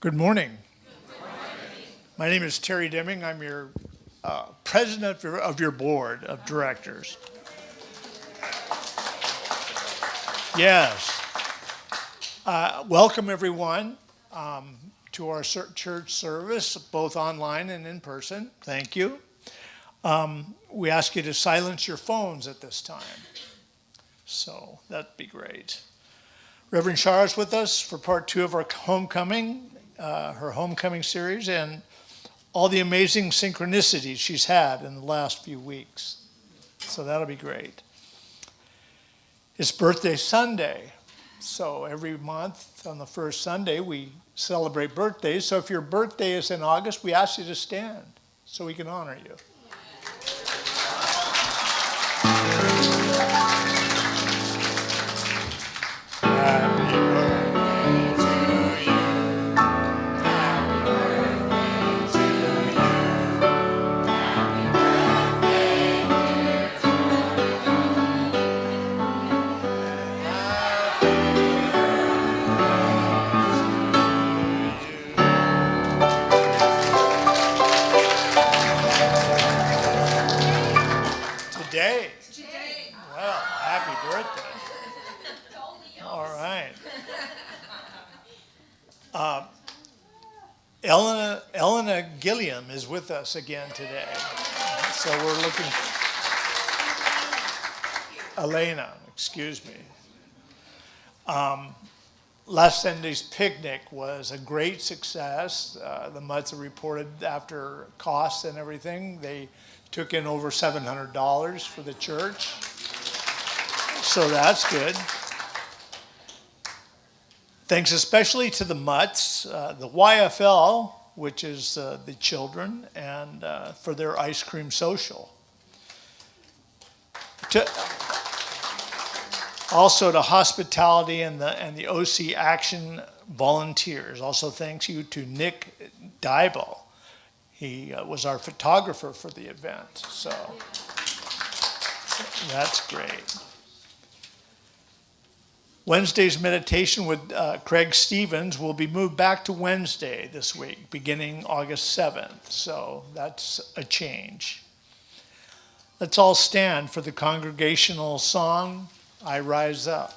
Good morning. My name is Terry Deming. I'm your president of your board of directors. Yes. Welcome, everyone, to our church service, both online and in person. Thank you. We ask you to silence your phones at this time. So that'd be great. Reverend Shara is with us for part 2 of our homecoming, her homecoming series, and all the amazing synchronicities she's had in the last few weeks. So that'll be great. It's birthday Sunday. So every month on the first Sunday, we celebrate birthdays. So if your birthday is in August, we ask you to stand so we can honor you. Today? Well, happy birthday. All right. Elena Gilliam is with us again today. So we're looking... Elena, excuse me. Last Sunday's picnic was a great success. The Mutts have reported after costs and everything, they took in over $700 for the church. So that's good. Thanks especially to the Mutts, the YFL, which is the children, and for their ice cream social. Also to hospitality and the OC Action volunteers. Also thanks you to Nick Dybel. He was our photographer for the event, so that's great. Wednesday's meditation with Craig Stevens will be moved back to Wednesday this week, beginning August 7th, so that's a change. Let's all stand for the congregational song, I Rise Up.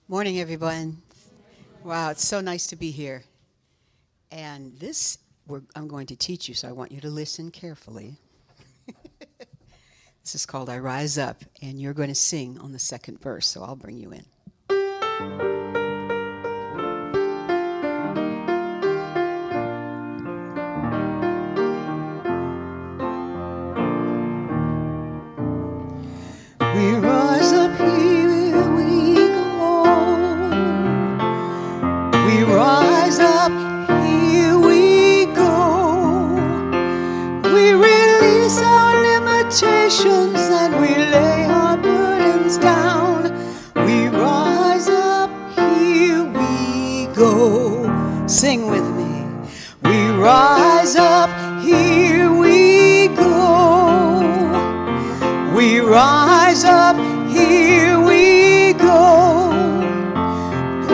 Morning, everyone. Wow, it's so nice to be here. And I'm going to teach you, so I want you to listen carefully. This is called I Rise Up, and you're going to sing on the second verse, so I'll bring you in. We rise up, here we go. We rise up, here we go. We release our limitations and we lay our burdens down. We rise up, here we go. Sing with me. We rise up, here we go. We rise up, here we go.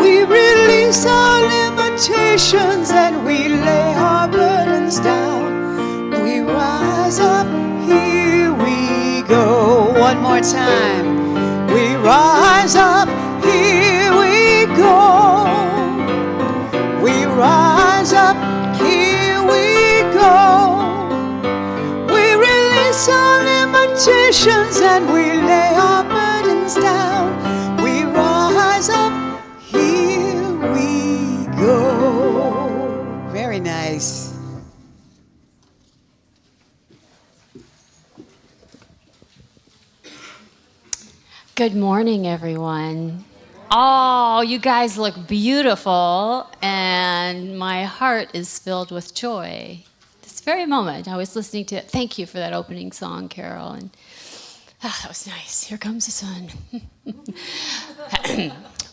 We release our limitations and we lay our burdens down. We rise up, here we go. One more time. We rise up, here we go. We rise up, here we go. We release our limitations and we lay our burdens down. We rise up, here we go. Very nice. Good morning, everyone. Oh, you guys look beautiful, and my heart is filled with joy. This very moment, I was listening to it. Thank you for that opening song, Carol. And that was nice. Here comes the sun.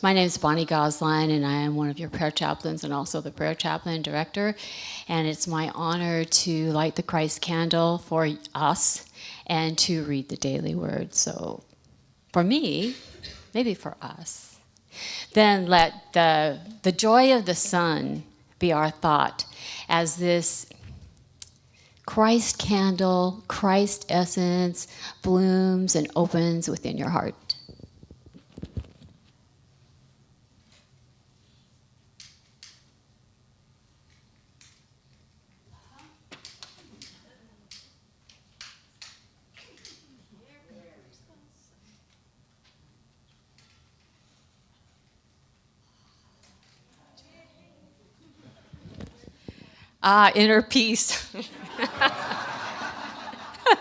My name is Bonnie Gosline, and I am one of your prayer chaplains and also the prayer chaplain director. And it's my honor to light the Christ candle for us and to read the daily word. So for me, maybe for us, Then let the joy of the sun be our thought as this Christ candle, Christ essence blooms and opens within your heart. Inner peace.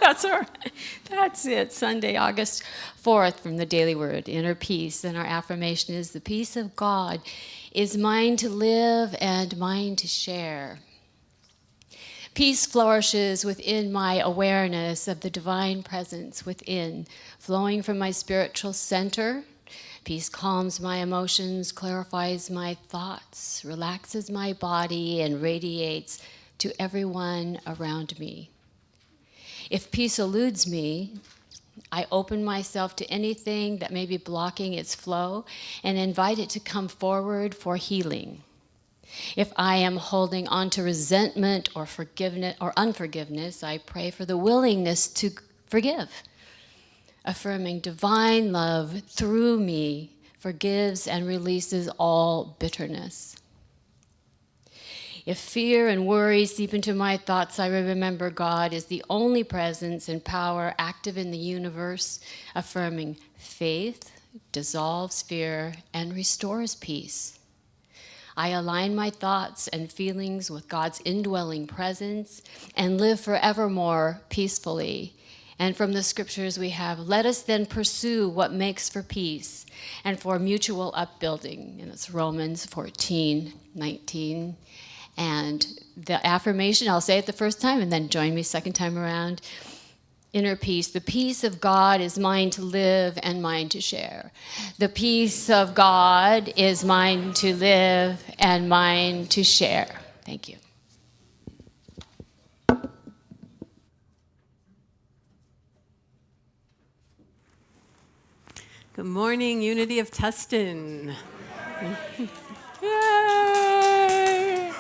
That's it. Sunday, August 4th from the Daily Word, inner peace. And our affirmation is, the peace of God is mine to live and mine to share. Peace flourishes within my awareness of the divine presence within, flowing from my spiritual center. Peace calms my emotions, clarifies my thoughts, relaxes my body, and radiates to everyone around me. If peace eludes me, I open myself to anything that may be blocking its flow and invite it to come forward for healing. If I am holding on to resentment or forgiveness or unforgiveness, I pray for the willingness to forgive. Affirming divine love through me forgives and releases all bitterness. If fear and worry seep into my thoughts, I remember God is the only presence and power active in the universe, affirming faith dissolves fear and restores peace. I align my thoughts and feelings with God's indwelling presence and live forevermore peacefully. And from the scriptures we have, let us then pursue what makes for peace and for mutual upbuilding. And it's Romans 14:19. And the affirmation, I'll say it the first time and then join me second time around. Inner peace. The peace of God is mine to live and mine to share. The peace of God is mine to live and mine to share. Thank you. Good morning, Unity of Tustin. Yay!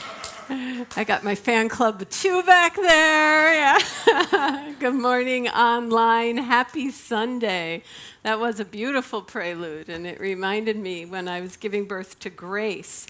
I got my fan club 2 back there. Yeah. Good morning, online. Happy Sunday. That was a beautiful prelude, and it reminded me when I was giving birth to Grace.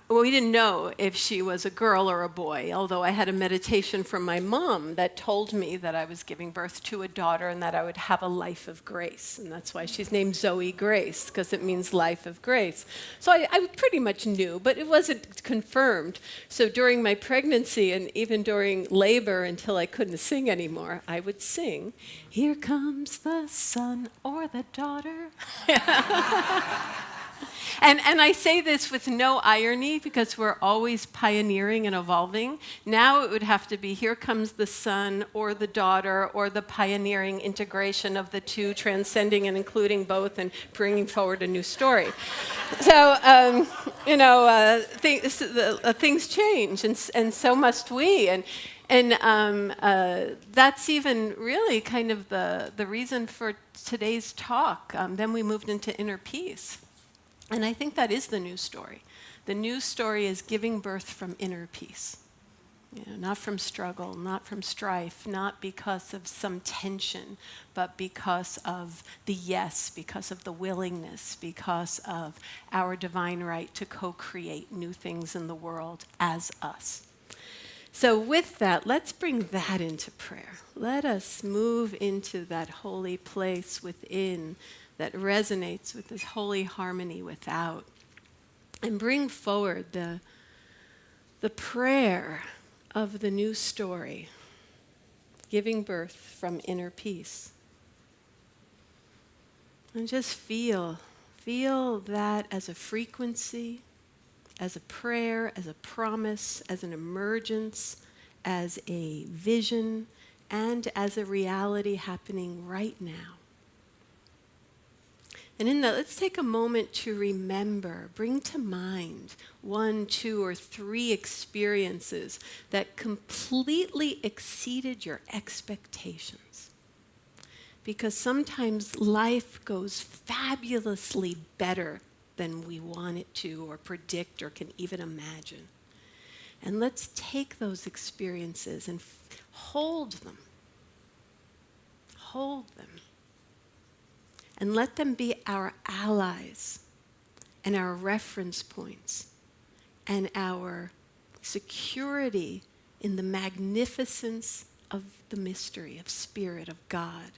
Well, we didn't know if she was a girl or a boy, although I had a meditation from my mom that told me that I was giving birth to a daughter and that I would have a life of grace. And that's why she's named Zoe Grace, because it means life of grace. So I pretty much knew, but it wasn't confirmed. So during my pregnancy and even during labor, until I couldn't sing anymore, I would sing, "Here comes the son or the daughter." And I say this with no irony because we're always pioneering and evolving. Now it would have to be, here comes the son or the daughter or the pioneering integration of the two, transcending and including both and bringing forward a new story. So, things change and so must we. And that's even really kind of the reason for today's talk. Then we moved into inner peace. And I think that is the new story. The new story is giving birth from inner peace. Not from struggle, not from strife, not because of some tension, but because of the yes, because of the willingness, because of our divine right to co-create new things in the world as us. So with that, let's bring that into prayer. Let us move into that holy place within that resonates with this holy harmony without, and bring forward the prayer of the new story, giving birth from inner peace. And just feel that as a frequency, as a prayer, as a promise, as an emergence, as a vision, and as a reality happening right now. And in that, let's take a moment to remember, bring to mind 1, 2, or 3 experiences that completely exceeded your expectations. because sometimes life goes fabulously better than we want it to or predict or can even imagine. And let's take those experiences and hold them. Hold them. And let them be our allies and our reference points and our security in the magnificence of the mystery of Spirit of God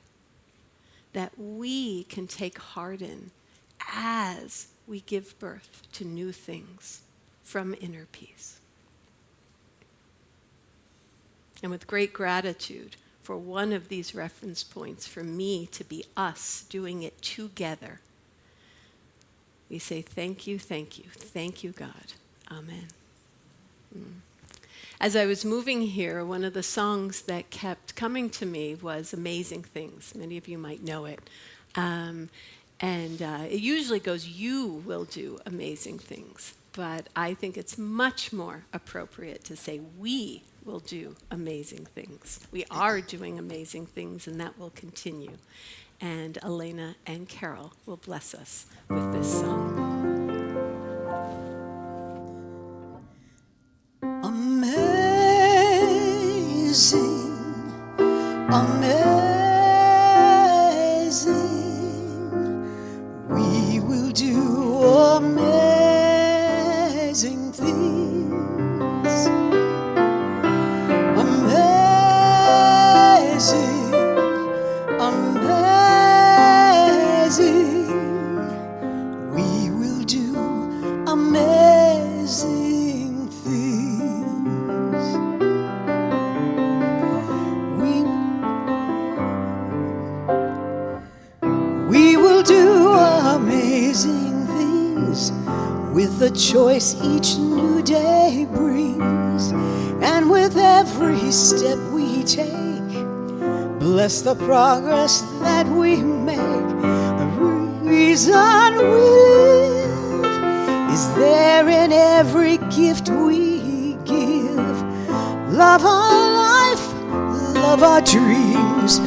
that we can take heart in as we give birth to new things from inner peace. And with great gratitude for one of these reference points, for me to be us doing it together, we say thank you, God. Amen. As I was moving here, one of the songs that kept coming to me was Amazing Things. Many of you might know it. It usually goes, you will do amazing things. But I think it's much more appropriate to say we will do amazing things. We are doing amazing things, and that will continue. And Elena and Carol will bless us with this song. Amazing, amazing, we will do amazing things. Amazing, amazing, we will do amazing things. We will do amazing things with the choice each new day brings, and with every step we take, bless the progress that we make. The reason we live is there in every gift we give. Love our life, love our dreams.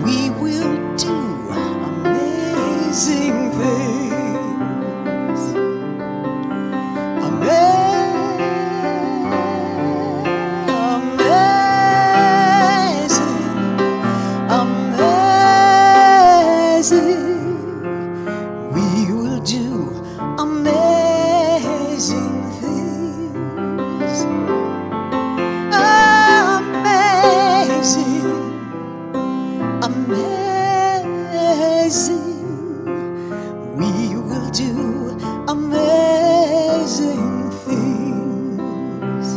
We will do amazing things. We will do amazing things. Amazing, amazing. We will do amazing things.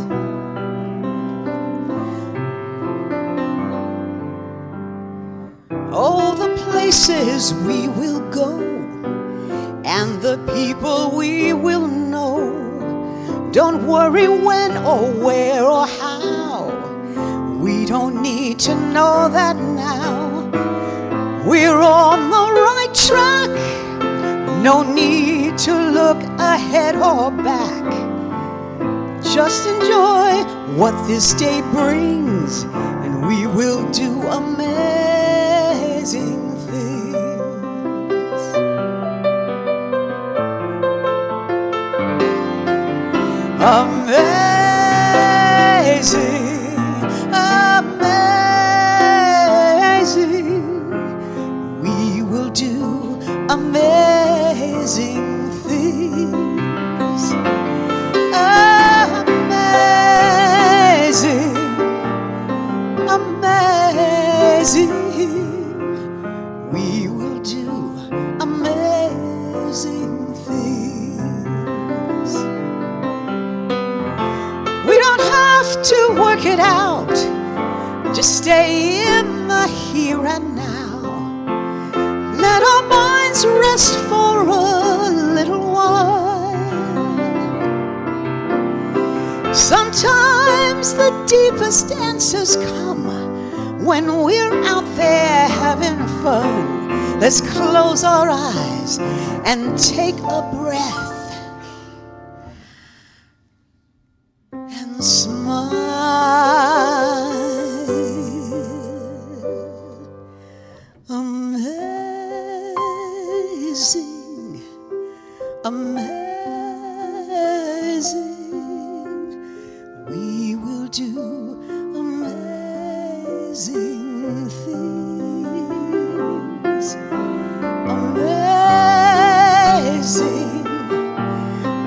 Oh, the places we will go, and the people we will know. Don't worry when or where or how. We don't need to know that now. We're on the right track. No need to look ahead or back. Just enjoy what this day brings, and we will do amazing things. Amazing, amazing. We will do amazing things. Amazing, amazing. We will do amazing things. We don't have to work it out. Just stay in the here and now. Let our minds rest for a little while. Sometimes the deepest answers come when we're out there having fun. Let's close our eyes and take a breath and smile. Amazing.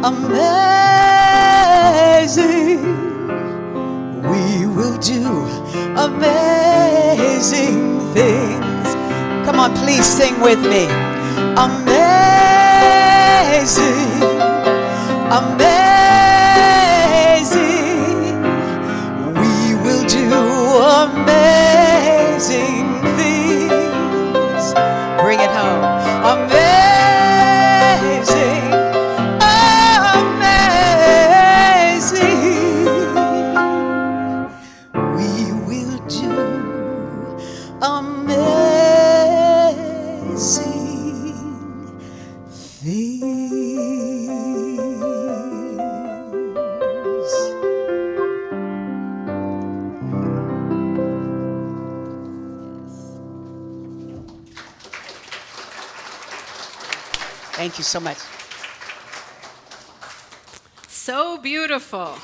amazing. We will do amazing things. Come on, please sing with me. Amazing, amazing. We will do amazing things. Bring it home. Amazing, amazing. We will do amazing things. Thank you so much. So beautiful.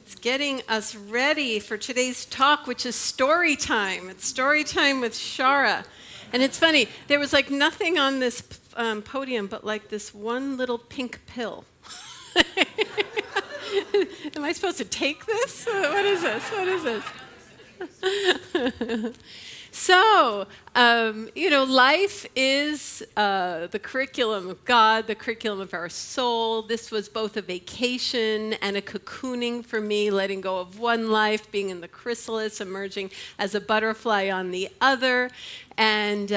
It's getting us ready for today's talk, which is story time. It's story time with Shara. And it's funny, there was like nothing on this podium but like this one little pink pill. Am I supposed to take this? What is this? What is this? So, life is the curriculum of God, the curriculum of our soul. This was both a vacation and a cocooning for me, letting go of one life, being in the chrysalis, emerging as a butterfly on the other. And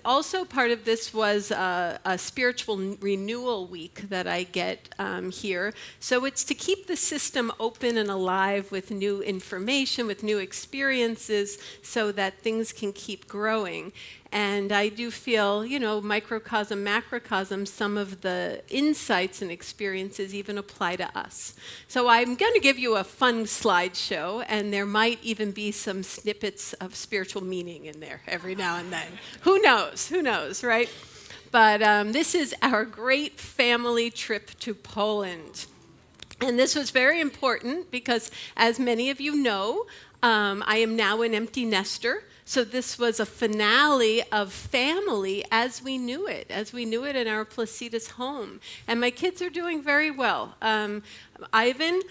also part of this was a spiritual renewal week that I get here. So it's to keep the system open and alive with new information, with new experiences, so that things can keep growing. And I do feel, microcosm, macrocosm, some of the insights and experiences even apply to us. So I'm going to give you a fun slideshow, and there might even be some snippets of spiritual meaning in there every now and then. Who knows? Who knows, right? But this is our great family trip to Poland. And this was very important because, as many of you know, I am now an empty nester. So this was a finale of family as we knew it in our Placitas home. And my kids are doing very well. Ivan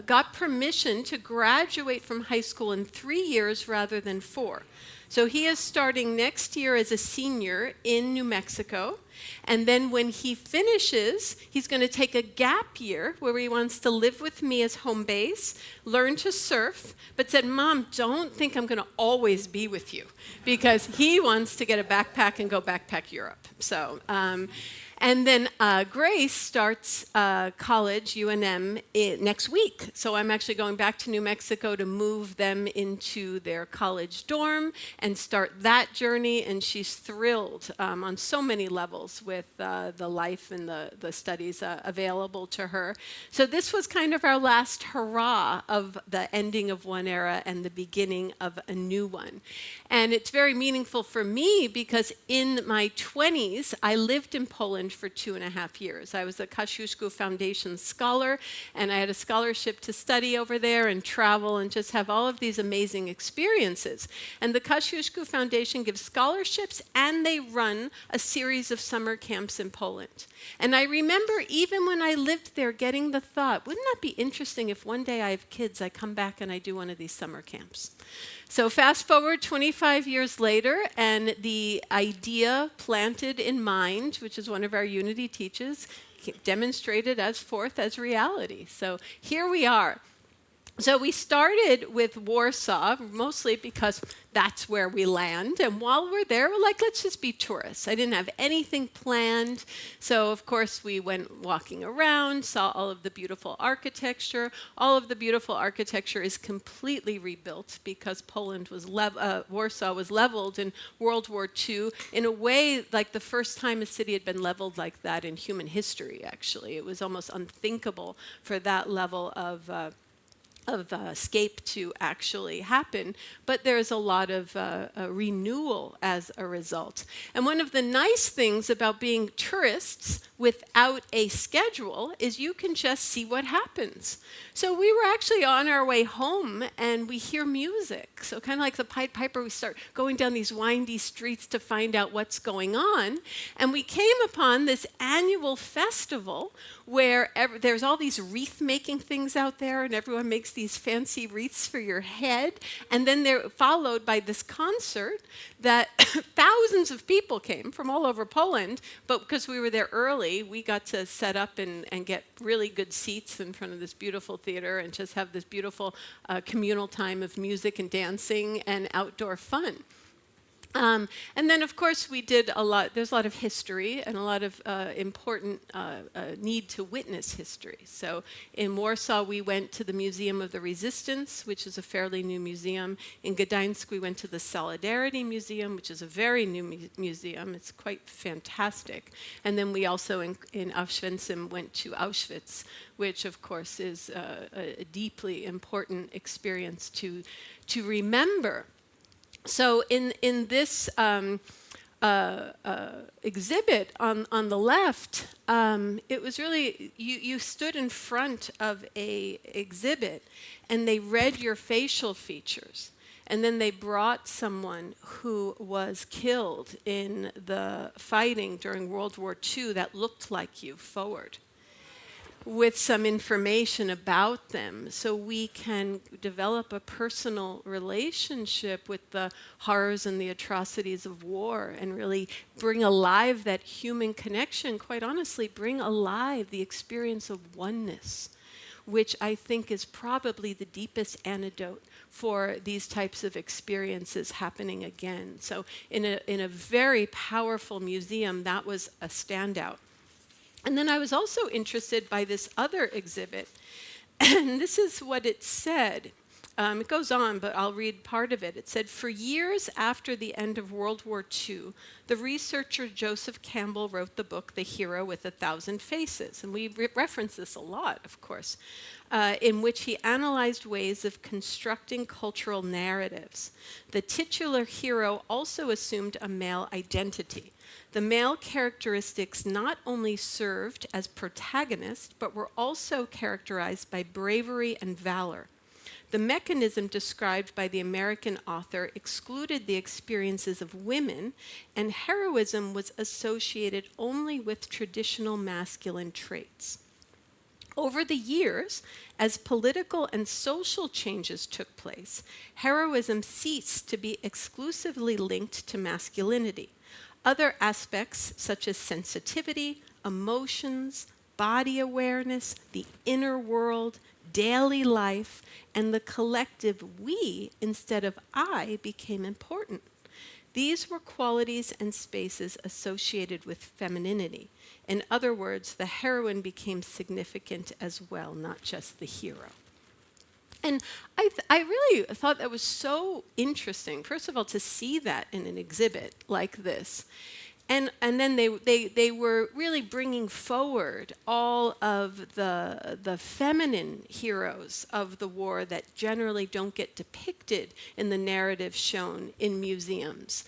got permission to graduate from high school in 3 years rather than 4. So he is starting next year as a senior in New Mexico. And then when he finishes, he's going to take a gap year where he wants to live with me as home base, learn to surf, but said, Mom, don't think I'm going to always be with you, because he wants to get a backpack and go backpack Europe. So, and then Grace starts college, UNM, next week. So I'm actually going back to New Mexico to move them into their college dorm and start that journey. And she's thrilled on so many levels with the life and the studies available to her. So this was kind of our last hurrah of the ending of one era and the beginning of a new one. And it's very meaningful for me because in my 20s, I lived in Poland for 2.5 years. I was a Kosciuszko Foundation scholar, and I had a scholarship to study over there and travel and just have all of these amazing experiences. And the Kosciuszko Foundation gives scholarships, and they run a series of summer camps in Poland. And I remember even when I lived there getting the thought, wouldn't that be interesting if one day I have kids, I come back and I do one of these summer camps? So fast forward 25 years later, and the idea planted in mind, which is one of our Unity teaches, demonstrated as forth as reality. So here we are. So we started with Warsaw, mostly because that's where we land. And while we're there, we're like, let's just be tourists. I didn't have anything planned. So, of course, we went walking around, saw all of the beautiful architecture. All of the beautiful architecture is completely rebuilt because Warsaw was leveled in World War II in a way like the first time a city had been leveled like that in human history, actually. It was almost unthinkable for that level of escape to actually happen, but there's a lot of renewal as a result. And one of the nice things about being tourists without a schedule is you can just see what happens. So we were actually on our way home and we hear music. So kind of like the Pied Piper, we start going down these windy streets to find out what's going on. And we came upon this annual festival where there's all these wreath-making things out there, and everyone makes these fancy wreaths for your head. And then they're followed by this concert that thousands of people came from all over Poland, but because we were there early, we got to set up and get really good seats in front of this beautiful theater and just have this beautiful communal time of music and dancing and outdoor fun. And then, of course, we did a lot. There's a lot of history and a lot of important need to witness history. So in Warsaw, we went to the Museum of the Resistance, which is a fairly new museum. In Gdańsk, we went to the Solidarity Museum, which is a very new museum. It's quite fantastic. And then we also, in Auschwitz, went to Auschwitz, which, of course, is a deeply important experience to remember. So in this exhibit on the left, it was really, you stood in front of a exhibit and they read your facial features. And then they brought someone who was killed in the fighting during World War II that looked like you forward, with some information about them, so we can develop a personal relationship with the horrors and the atrocities of war and really bring alive that human connection, quite honestly, bring alive the experience of oneness, which I think is probably the deepest antidote for these types of experiences happening again. So in a very powerful museum, that was a standout. And then I was also interested by this other exhibit, and this is what it said. It goes on, but I'll read part of it. It said, for years after the end of World War II, the researcher Joseph Campbell wrote the book, The Hero with 1,000 Faces. And we reference this a lot, of course, in which he analyzed ways of constructing cultural narratives. The titular hero also assumed a male identity. The male characteristics not only served as protagonists, but were also characterized by bravery and valor. The mechanism described by the American author excluded the experiences of women, and heroism was associated only with traditional masculine traits. Over the years, as political and social changes took place, heroism ceased to be exclusively linked to masculinity. Other aspects, such as sensitivity, emotions, body awareness, the inner world, daily life, and the collective we instead of I became important. These were qualities and spaces associated with femininity. In other words, the heroine became significant as well, not just the hero. And I really thought that was so interesting, first of all, to see that in an exhibit like this. And then they were really bringing forward all of the feminine heroes of the war that generally don't get depicted in the narrative shown in museums.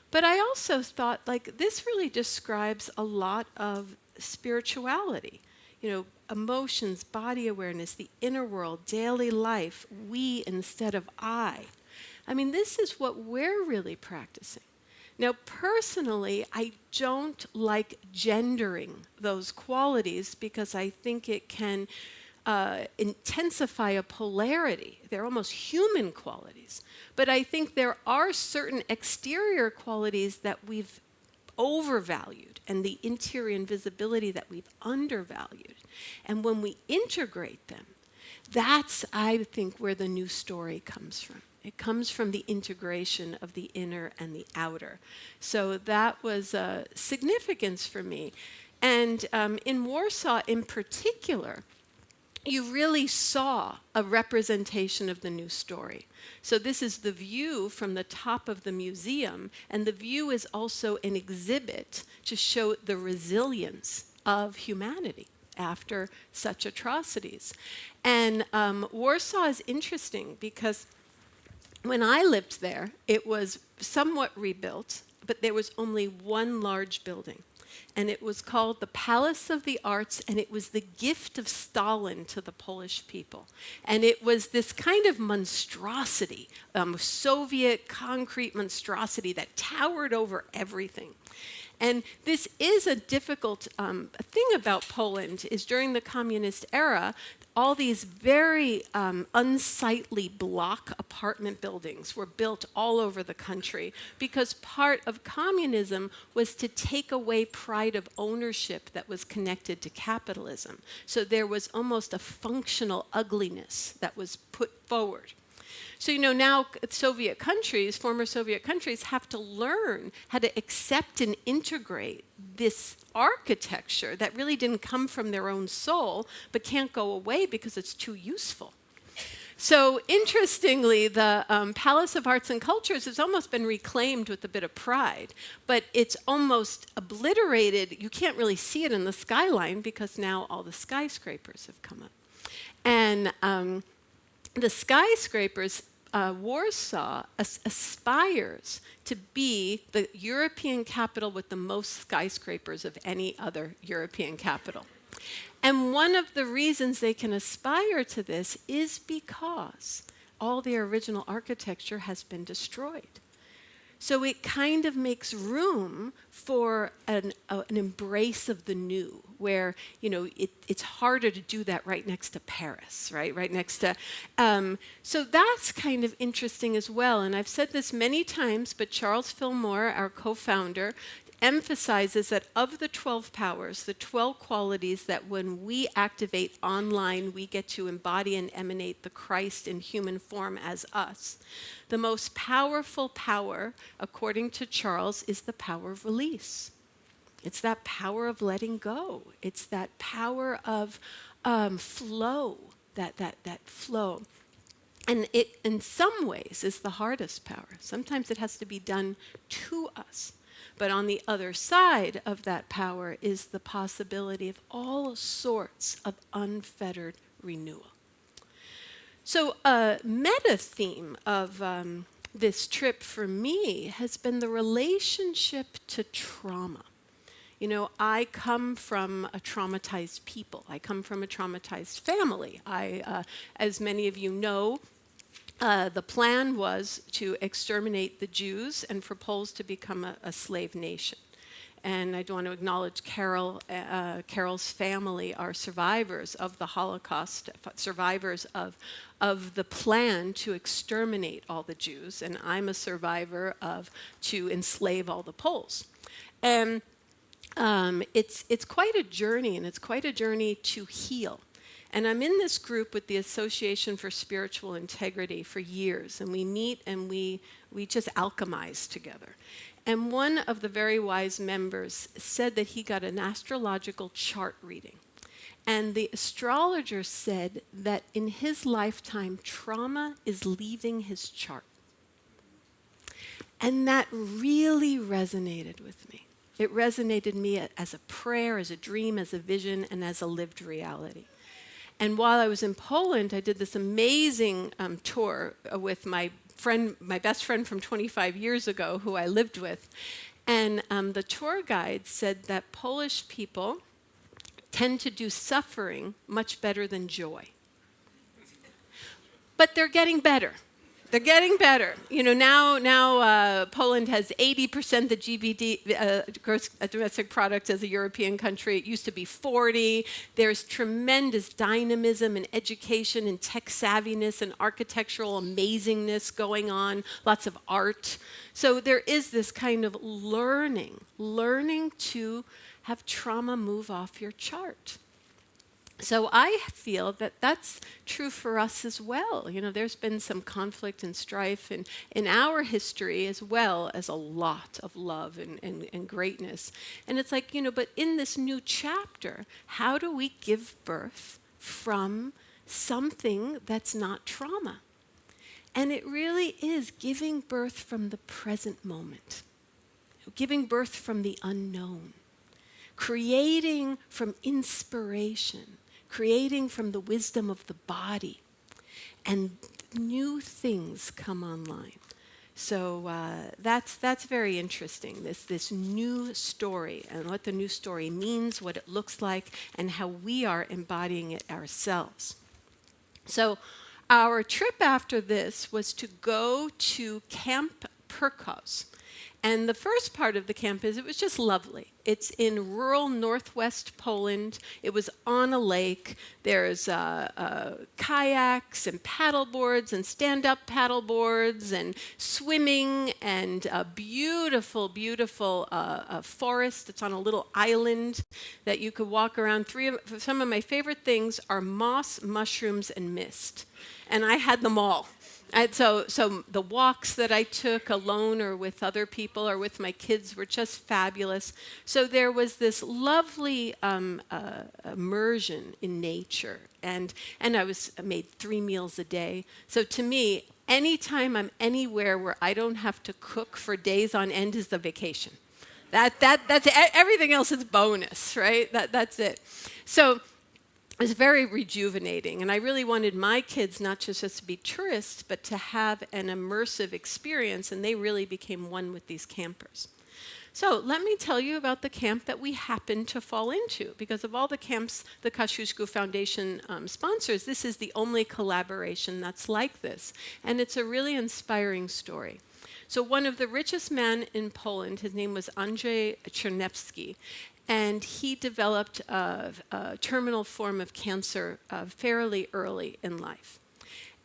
But I also thought, like, this really describes a lot of spirituality. You know, emotions, body awareness, the inner world, daily life, we instead of I. I mean, this is what we're really practicing. Now, personally, I don't like gendering those qualities because I think it can intensify a polarity. They're almost human qualities. But I think there are certain exterior qualities that we've overvalued and the interior invisibility that we've undervalued. And when we integrate them, that's, I think, where the new story comes from. It comes from the integration of the inner and the outer. So that was significance for me. And in Warsaw in particular, you really saw a representation of the new story. So this is the view from the top of the museum, and the view is also an exhibit to show the resilience of humanity. after such atrocities. And Warsaw is interesting because when I lived there, it was somewhat rebuilt, but there was only one large building. And it was called the Palace of the Arts, and it was the gift of Stalin to the Polish people. And it was this kind of monstrosity, Soviet concrete monstrosity that towered over everything. And this is a difficult thing about Poland, is during the communist era, all these very unsightly block apartment buildings were built all over the country because part of communism was to take away pride of ownership that was connected to capitalism. So there was almost a functional ugliness that was put forward. So, now Soviet countries, former Soviet countries, have to learn how to accept and integrate this architecture that really didn't come from their own soul, but can't go away because it's too useful. So, interestingly, the Palace of Arts and Cultures has almost been reclaimed with a bit of pride, but it's almost obliterated. You can't really see it in the skyline because now all the skyscrapers have come up. And the skyscrapers, Warsaw aspires to be the European capital with the most skyscrapers of any other European capital. And one of the reasons they can aspire to this is because all the original architecture has been destroyed. So it kind of makes room for an embrace of the new, where it's harder to do that right next to Paris, right next to. So that's kind of interesting as well. And I've said this many times, but Charles Fillmore, our co-founder, emphasizes that of the 12 powers, the 12 qualities that when we activate online, we get to embody and emanate the Christ in human form as us. The most powerful power, according to Charles, is the power of release. It's that power of letting go. It's that power of flow, that flow. And it, in some ways, is the hardest power. Sometimes it has to be done to us. But on the other side of that power is the possibility of all sorts of unfettered renewal. So a meta theme of this trip for me has been the relationship to trauma. I come from a traumatized people. I come from a traumatized family. As many of you know, the plan was to exterminate the Jews and for Poles to become a slave nation. And I do want to acknowledge Carol's family are survivors of the Holocaust, survivors of the plan to exterminate all the Jews. And I'm a survivor to enslave all the Poles. And it's quite a journey, and it's quite a journey to heal. And I'm in this group with the Association for Spiritual Integrity for years, and we meet and we just alchemize together. And one of the very wise members said that he got an astrological chart reading. And the astrologer said that in his lifetime, trauma is leaving his chart. And that really resonated with me. It resonated me as a prayer, as a dream, as a vision, and as a lived reality. And while I was in Poland, I did this amazing tour with my best friend from 25 years ago, who I lived with. And the tour guide said that Polish people tend to do suffering much better than joy. But they're getting better. They're getting better. Now Poland has 80% the GDP, gross domestic product as a European country. It used to be 40. There's tremendous dynamism and education and tech savviness and architectural amazingness going on, lots of art. So there is this kind of learning to have trauma move off your chart. So I feel that that's true for us as well. There's been some conflict and strife in our history, as well as a lot of love and greatness. And it's like, but in this new chapter, how do we give birth from something that's not trauma? And it really is giving birth from the present moment, giving birth from the unknown. creating from inspiration, creating from the wisdom of the body, and new things come online. So that's very interesting, this new story, and what the new story means, what it looks like, and how we are embodying it ourselves. So our trip after this was to go to Camp Perkos. And the first part of the camp it was just lovely. It's in rural northwest Poland. It was on a lake. There's kayaks and paddleboards and stand-up paddleboards and swimming and a beautiful, beautiful forest. It's on a little island that you could walk around. Some of my favorite things are moss, mushrooms, and mist. And I had them all. And so the walks that I took alone or with other people or with my kids were just fabulous. So there was this lovely immersion in nature. And I made 3 meals a day. So to me, anytime I'm anywhere where I don't have to cook for days on end is the vacation. That's everything else is bonus, right? That's it. So it was very rejuvenating, and I really wanted my kids not just to be tourists, but to have an immersive experience, and they really became one with these campers. So let me tell you about the camp that we happened to fall into. Because of all the camps the Kosciuszko Foundation sponsors, this is the only collaboration that's like this, and it's a really inspiring story. So one of the richest men in Poland, his name was Andrzej Czernewski, and he developed a terminal form of cancer fairly early in life.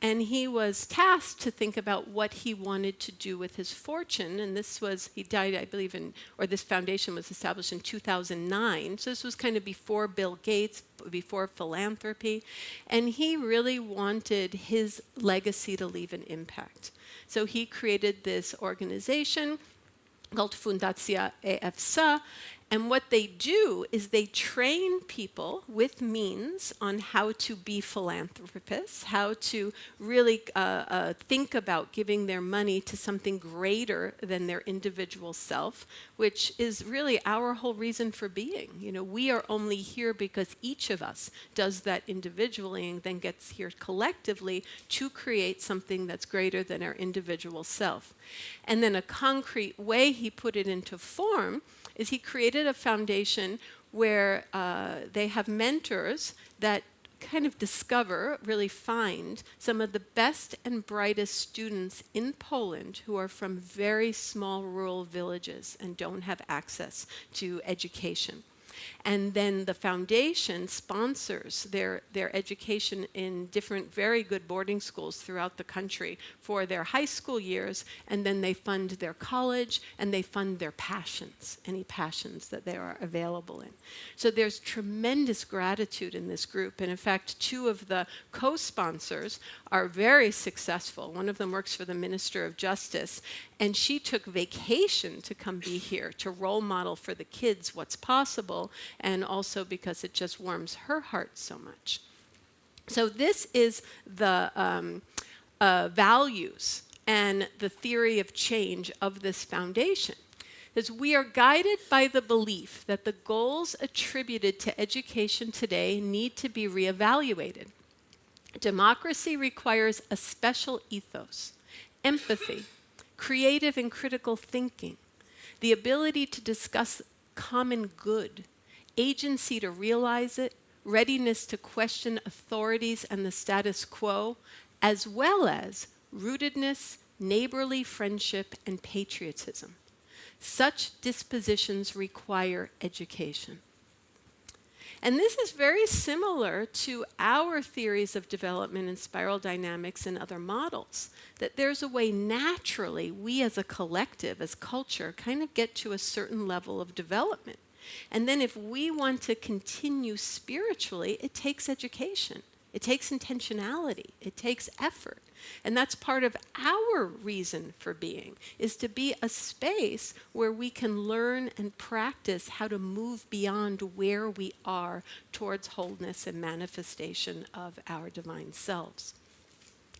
And he was tasked to think about what he wanted to do with his fortune. And he died, I believe, this foundation was established in 2009. So this was kind of before Bill Gates, before philanthropy. And he really wanted his legacy to leave an impact. So he created this organization called Fundacja EFSA. And what they do is they train people with means on how to be philanthropists, how to really think about giving their money to something greater than their individual self, which is really our whole reason for being. You know, we are only here because each of us does that individually and then gets here collectively to create something that's greater than our individual self. And then a concrete way he put it into form is he created a foundation where they have mentors that kind of discover, really find some of the best and brightest students in Poland who are from very small rural villages and don't have access to education. And then the foundation sponsors their education in different very good boarding schools throughout the country for their high school years, and then they fund their college and they fund their passions, any passions that they are available in. So there's tremendous gratitude in this group, and in fact 2 of the co-sponsors are very successful. One of them works for the Minister of Justice, and she took vacation to come be here to role model for the kids what's possible, and also because it just warms her heart so much. So this is the values and the theory of change of this foundation. Is we are guided by the belief that the goals attributed to education today need to be reevaluated. Democracy requires a special ethos, empathy, creative and critical thinking, the ability to discuss common good, agency to realize it, readiness to question authorities and the status quo, as well as rootedness, neighborly friendship, and patriotism. Such dispositions require education. And this is very similar to our theories of development and spiral dynamics and other models, that there's a way naturally we as a collective, as culture, kind of get to a certain level of development. And then if we want to continue spiritually, it takes education. It takes intentionality. It takes effort. And that's part of our reason for being, is to be a space where we can learn and practice how to move beyond where we are towards wholeness and manifestation of our divine selves.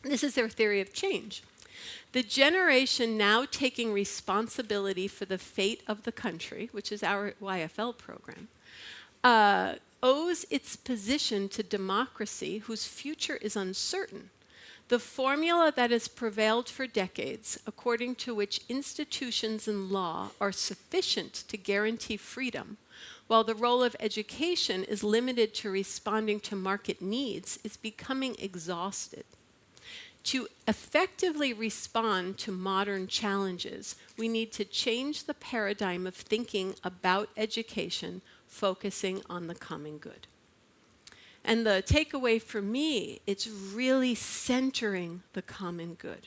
This is their theory of change. The generation now taking responsibility for the fate of the country, which is our YFL program, owes its position to democracy whose future is uncertain. The formula that has prevailed for decades, according to which institutions and law are sufficient to guarantee freedom, while the role of education is limited to responding to market needs, is becoming exhausted. To effectively respond to modern challenges, we need to change the paradigm of thinking about education, focusing on the common good. And the takeaway for me, it's really centering the common good.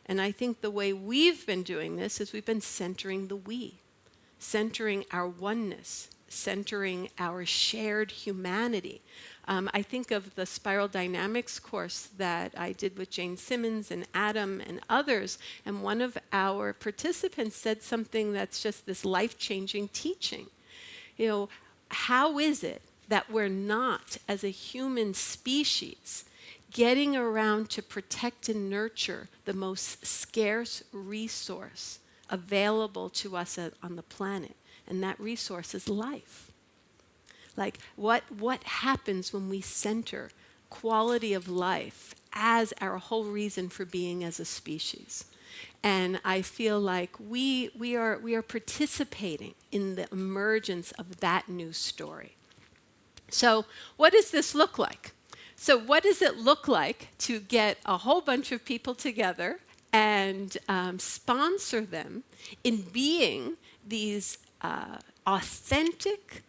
And I think the way we've been doing this is we've been centering the we, centering our oneness, centering our shared humanity. I think of the spiral dynamics course that I did with Jane Simmons and Adam and others, and one of our participants said something that's just this life-changing teaching. You know, how is it that we're not, as a human species, getting around to protect and nurture the most scarce resource available to us on the planet? And that resource is life. Like, what happens when we center quality of life as our whole reason for being as a species? And I feel like we are participating in the emergence of that new story. So what does this look like? So what does it look like to get a whole bunch of people together and sponsor them in being these authentic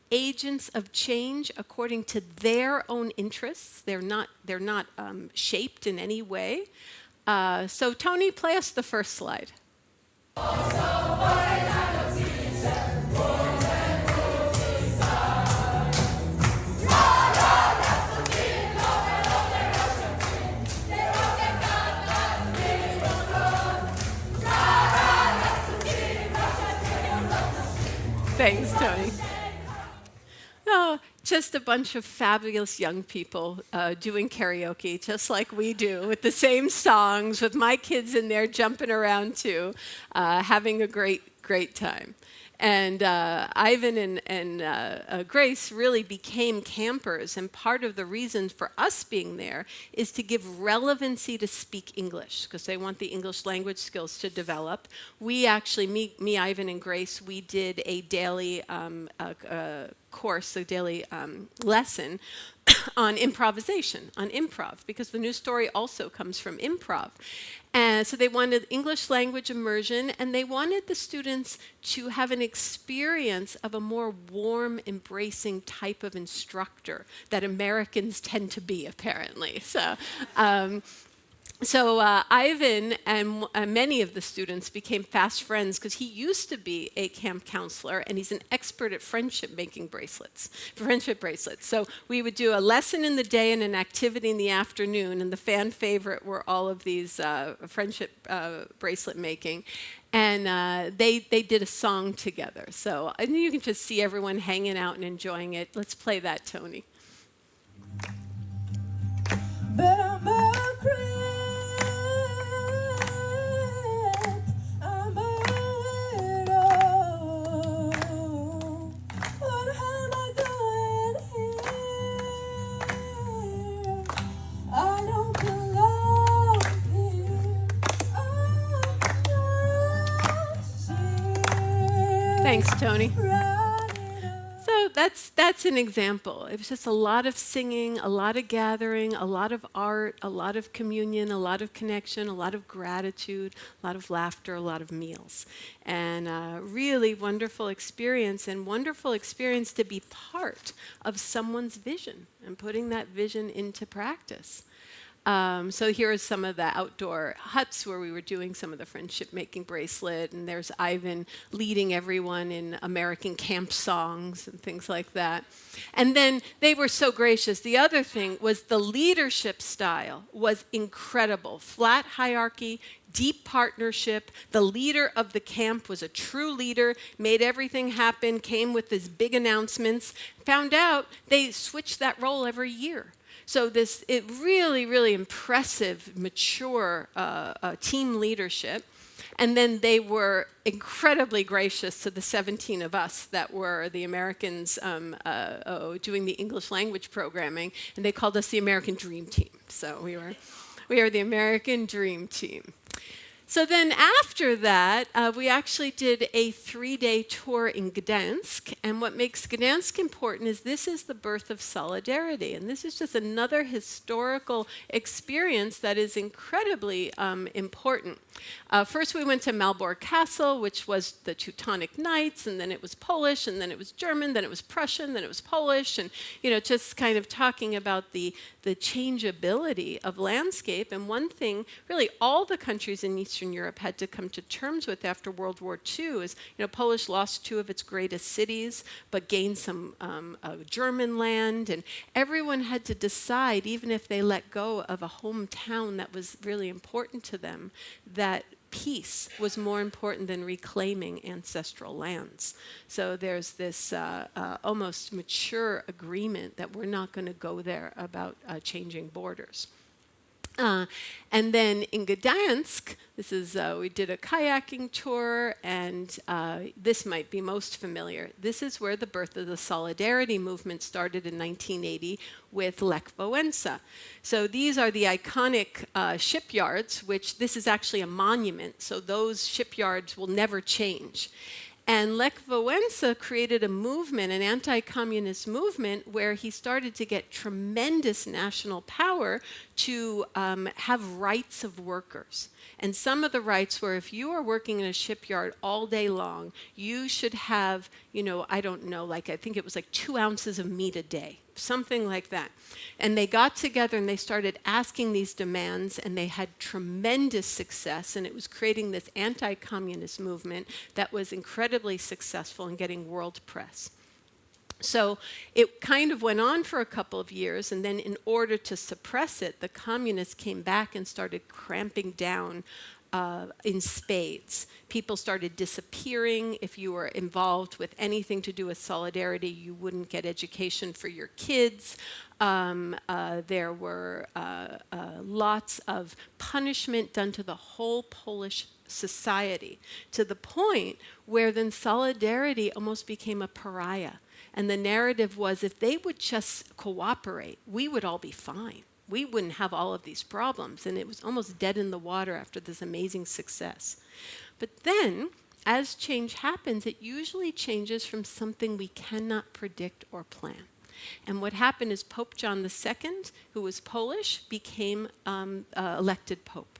agents of change according to their own interests? They're not shaped in any way. So Tony, play us the first slide. Thanks, Tony. Oh, just a bunch of fabulous young people doing karaoke, just like we do, with the same songs, with my kids in there jumping around too, having a great time. And Ivan and Grace really became campers, and part of the reason for us being there is to give relevancy to speak English, because they want the English language skills to develop. We actually, me, Ivan, and Grace, we did a daily course, a daily lesson on improvisation, on improv, because the new story also comes from improv. And so they wanted English language immersion, and they wanted the students to have an experience of a more warm, embracing type of instructor that Americans tend to be, apparently. So Ivan and many of the students became fast friends because he used to be a camp counselor, and he's an expert at friendship bracelets. So we would do a lesson in the day and an activity in the afternoon, and the fan favorite were all of these friendship bracelet making. And they did a song together. So and you can just see everyone hanging out and enjoying it. Let's play that, Tony. Thanks, Tony. So that's an example. It was just a lot of singing, a lot of gathering, a lot of art, a lot of communion, a lot of connection, a lot of gratitude, a lot of laughter, a lot of meals. And really wonderful experience, and wonderful experience to be part of someone's vision and putting that vision into practice. So here are some of the outdoor huts where we were doing some of the friendship making bracelet, and there's Ivan leading everyone in American camp songs and things like that. And then they were so gracious. The other thing was the leadership style was incredible. Flat hierarchy, deep partnership. The leader of the camp was a true leader, made everything happen, came with these big announcements. Found out they switched that role every year. So it really, really impressive, mature team leadership. And then they were incredibly gracious to the 17 of us that were the Americans doing the English language programming, and they called us the American Dream Team. So we are the American Dream Team. So then after that, we actually did a 3-day tour in Gdansk. And what makes Gdansk important is this is the birth of solidarity. And this is just another historical experience that is incredibly important. First, we went to Malbork Castle, which was the Teutonic Knights, and then it was Polish, and then it was German, then it was Prussian, then it was Polish, and just kind of talking about the changeability of landscape. And one thing, really, all the countries in Eastern Europe had to come to terms with after World War II is, Polish lost 2 of its greatest cities, but gained some German land, and everyone had to decide, even if they let go of a hometown that was really important to them, that peace was more important than reclaiming ancestral lands. So there's this almost mature agreement that we're not going to go there about changing borders. And then in Gdansk, this is we did a kayaking tour, and this might be most familiar. This is where the birth of the Solidarity movement started in 1980 with Lech Wałęsa. So these are the iconic shipyards, which this is actually a monument, so those shipyards will never change. And Lech Wałęsa created a movement, an anti-communist movement, where he started to get tremendous national power to have rights of workers. And some of the rights were, if you are working in a shipyard all day long, you should have, I don't know, I think it was 2 ounces of meat a day, something like that. And they got together and they started asking these demands, and they had tremendous success, and it was creating this anti-communist movement that was incredibly successful in getting world press. So it kind of went on for a couple of years, and then in order to suppress it, the communists came back and started cramping down in spades. People started disappearing. If you were involved with anything to do with solidarity, you wouldn't get education for your kids. There were lots of punishment done to the whole Polish society, to the point where then solidarity almost became a pariah. And the narrative was, if they would just cooperate, we would all be fine. We wouldn't have all of these problems. And it was almost dead in the water after this amazing success. But then, as change happens, it usually changes from something we cannot predict or plan. And what happened is Pope John II, who was Polish, became elected Pope.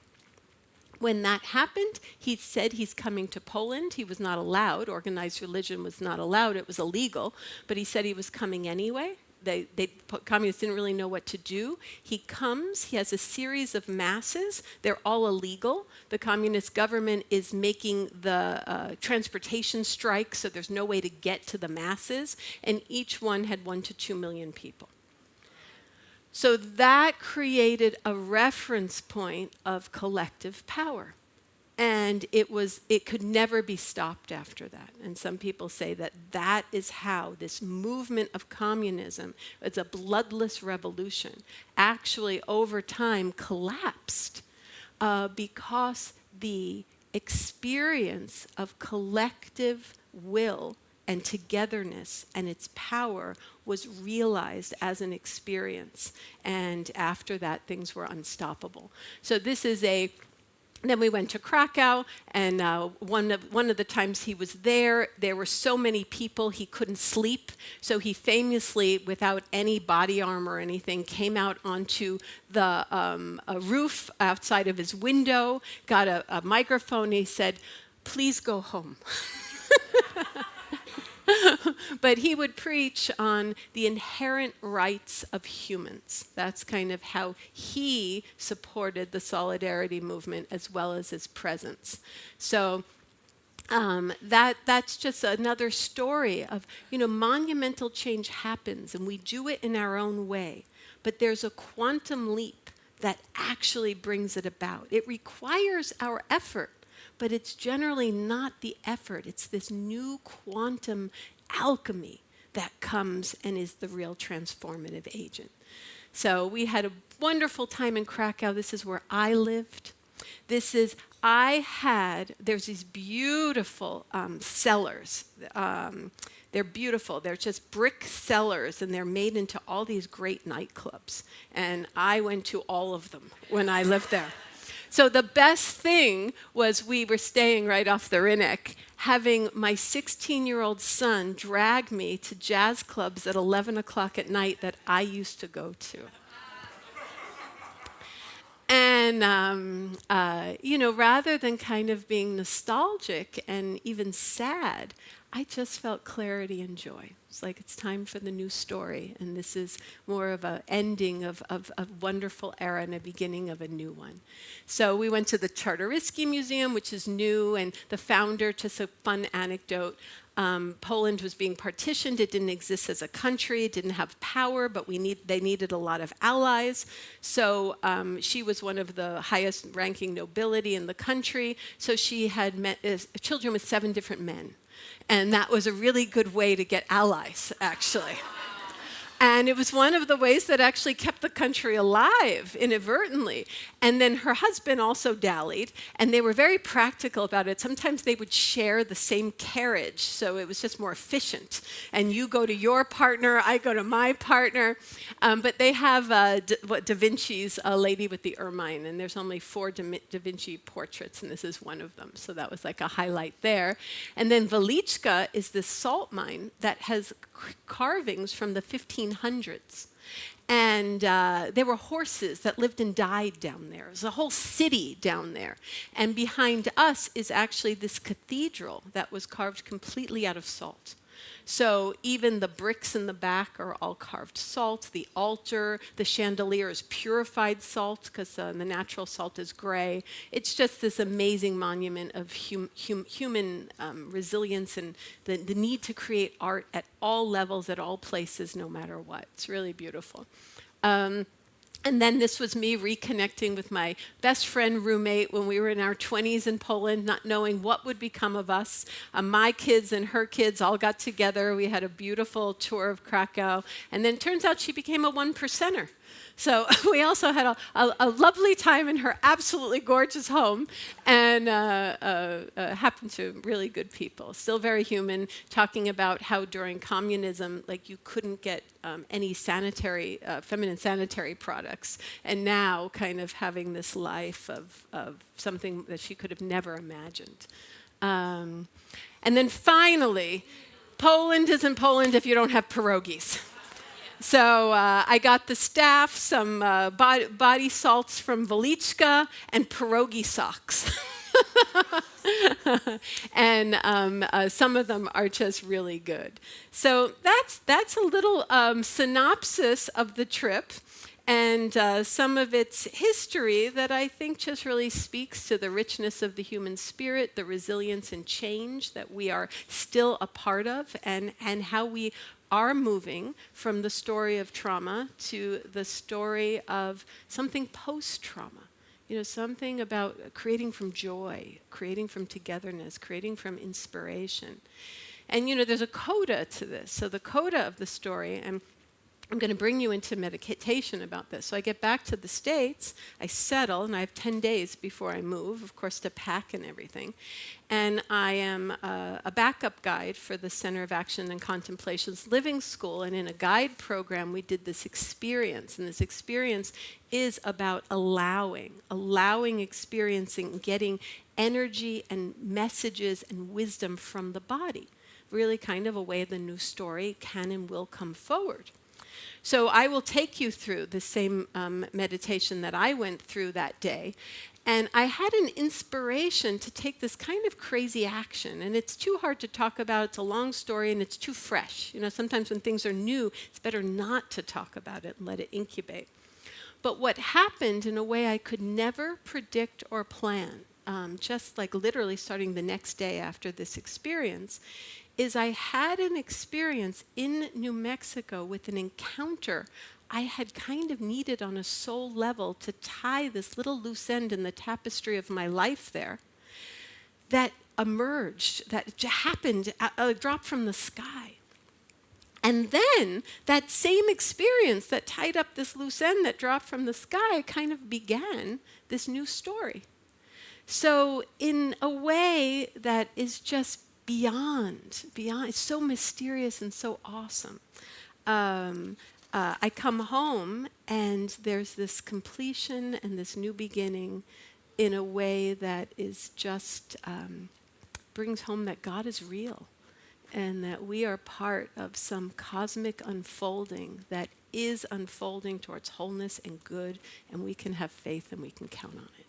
When that happened, he said he's coming to Poland. He was not allowed. Organized religion was not allowed. It was illegal. But he said he was coming anyway. Communists didn't really know what to do. He comes. He has a series of masses. They're all illegal. The communist government is making the transportation strikes, so there's no way to get to the masses. And each one had 1 to 2 million people. So that created a reference point of collective power. And it could never be stopped after that. And some people say that is how this movement of communism, it's a bloodless revolution, actually over time collapsed because the experience of collective will and togetherness and its power was realized as an experience. And after that, things were unstoppable. So this is then we went to Krakow, and one of the times he was there were so many people he couldn't sleep. So he famously, without any body armor or anything, came out onto the roof outside of his window, got a microphone, and he said, "Please go home." But he would preach on the inherent rights of humans. That's kind of how he supported the solidarity movement as well as his presence. So that's just another story of, monumental change happens, and we do it in our own way. But there's a quantum leap that actually brings it about. It requires our effort. But it's generally not the effort. It's this new quantum alchemy that comes and is the real transformative agent. So we had a wonderful time in Krakow. This is where I lived. There's these beautiful cellars. They're beautiful. They're just brick cellars, and they're made into all these great nightclubs. And I went to all of them when I lived there. So the best thing was we were staying right off the Rinnek, having my 16-year-old son drag me to jazz clubs at 11 o'clock at night that I used to go to. And, rather than kind of being nostalgic and even sad, I just felt clarity and joy. It's like it's time for the new story, and this is more of an ending of a wonderful era and a beginning of a new one. So we went to the Czartoryski Museum, which is new, and the founder, just a fun anecdote, Poland was being partitioned. It didn't exist as a country. It didn't have power, but they needed a lot of allies. So she was one of the highest ranking nobility in the country. So she had children with 7 different men. And that was a really good way to get allies, actually. And it was one of the ways that actually kept the country alive inadvertently. And then her husband also dallied, and they were very practical about it. Sometimes they would share the same carriage, so it was just more efficient. And you go to your partner, I go to my partner. But they have Da Vinci's Lady with the Ermine, and there's only 4 Da Vinci portraits, and this is one of them. So that was like a highlight there. And then Velichka is this salt mine that has carvings from the 1500s. And there were horses that lived and died down there. There's a whole city down there. And behind us is actually this cathedral that was carved completely out of salt. So even the bricks in the back are all carved salt. The altar, the chandelier is purified salt because the natural salt is gray. It's just this amazing monument of human resilience and the need to create art at all levels, at all places, no matter what. It's really beautiful. And then this was me reconnecting with my best friend roommate when we were in our 20s in Poland, not knowing what would become of us. My kids and her kids all got together. We had a beautiful tour of Krakow. And then it turns out she became a 1%er. So we also had a lovely time in her absolutely gorgeous home, and happened to really good people. Still very human, talking about how during communism, like you couldn't get any sanitary, feminine sanitary products, and now kind of having this life of something that she could have never imagined. And then finally, Poland isn't Poland if you don't have pierogies. So I got the staff some body salts from Velichka and pierogi socks. And some of them are just really good. So that's a little synopsis of the trip and some of its history that I think just really speaks to the richness of the human spirit, the resilience and change that we are still a part of, and how we are moving from the story of trauma to the story of something post-trauma. Something about creating from joy, creating from togetherness, creating from inspiration. And, there's a coda to this. So the coda of the story, and I'm going to bring you into meditation about this. So I get back to the States, I settle, and I have 10 days before I move, of course, to pack and everything. And I am a backup guide for the Center of Action and Contemplation's Living School. And in a guide program, we did this experience. And this experience is about allowing, experiencing, getting energy and messages and wisdom from the body. Really kind of a way the new story can and will come forward. So I will take you through the same meditation that I went through that day. And I had an inspiration to take this kind of crazy action. And it's too hard to talk about. It's a long story and it's too fresh. Sometimes when things are new, it's better not to talk about it and let it incubate. But what happened in a way I could never predict or plan, just like literally starting the next day after this experience, is I had an experience in New Mexico with an encounter I had kind of needed on a soul level to tie this little loose end in the tapestry of my life there that emerged, that happened, dropped from the sky. And then that same experience that tied up this loose end that dropped from the sky kind of began this new story. So in a way that is just beyond, it's so mysterious and so awesome. I come home and there's this completion and this new beginning in a way that is just brings home that God is real and that we are part of some cosmic unfolding that is unfolding towards wholeness and good, and we can have faith and we can count on it.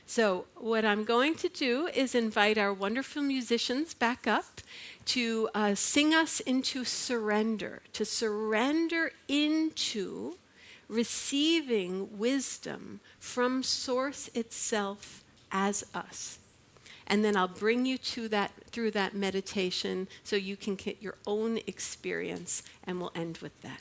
So what I'm going to do is invite our wonderful musicians back up to sing us into surrender, to surrender into receiving wisdom from Source itself as us. And then I'll bring you to that through that meditation so you can get your own experience, and we'll end with that.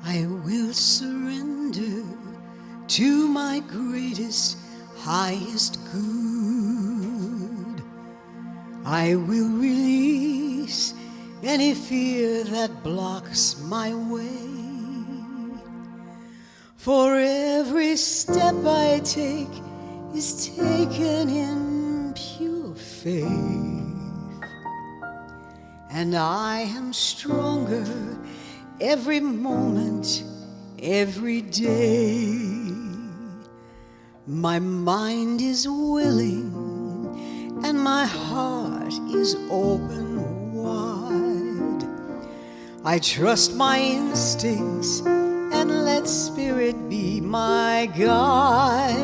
I will surrender to my greatest, highest good. I will release any fear that blocks my way. For every step I take is taken in pure faith. And I am stronger every moment, every day. My mind is willing and my heart is open wide. I trust my instincts and let Spirit be my guide.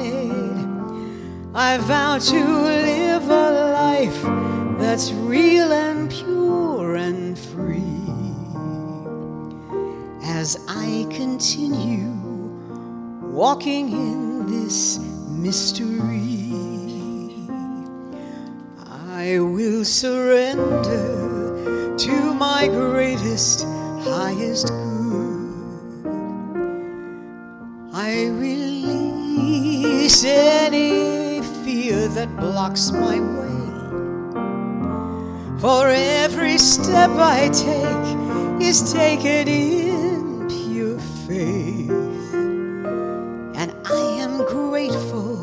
I vow to live a life that's real and pure and free. As I continue walking in this mystery, I will surrender to my greatest, highest good. I release any fear that blocks my way. For every step I take is taken in pure faith. And I am grateful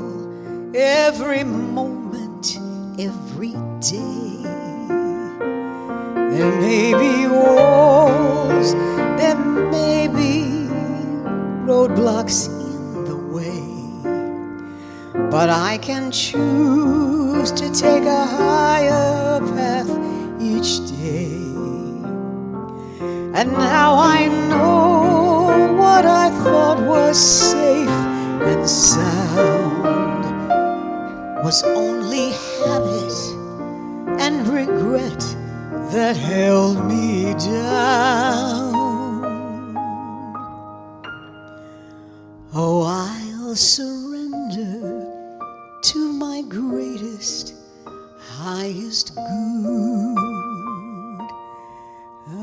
every moment, every day. There may be walls, there may be roadblocks in the way, but I can choose to take a higher path each day. And now I know what I thought was safe and sound was only habit and regret that held me down. Oh, I'll surrender to my greatest, highest good.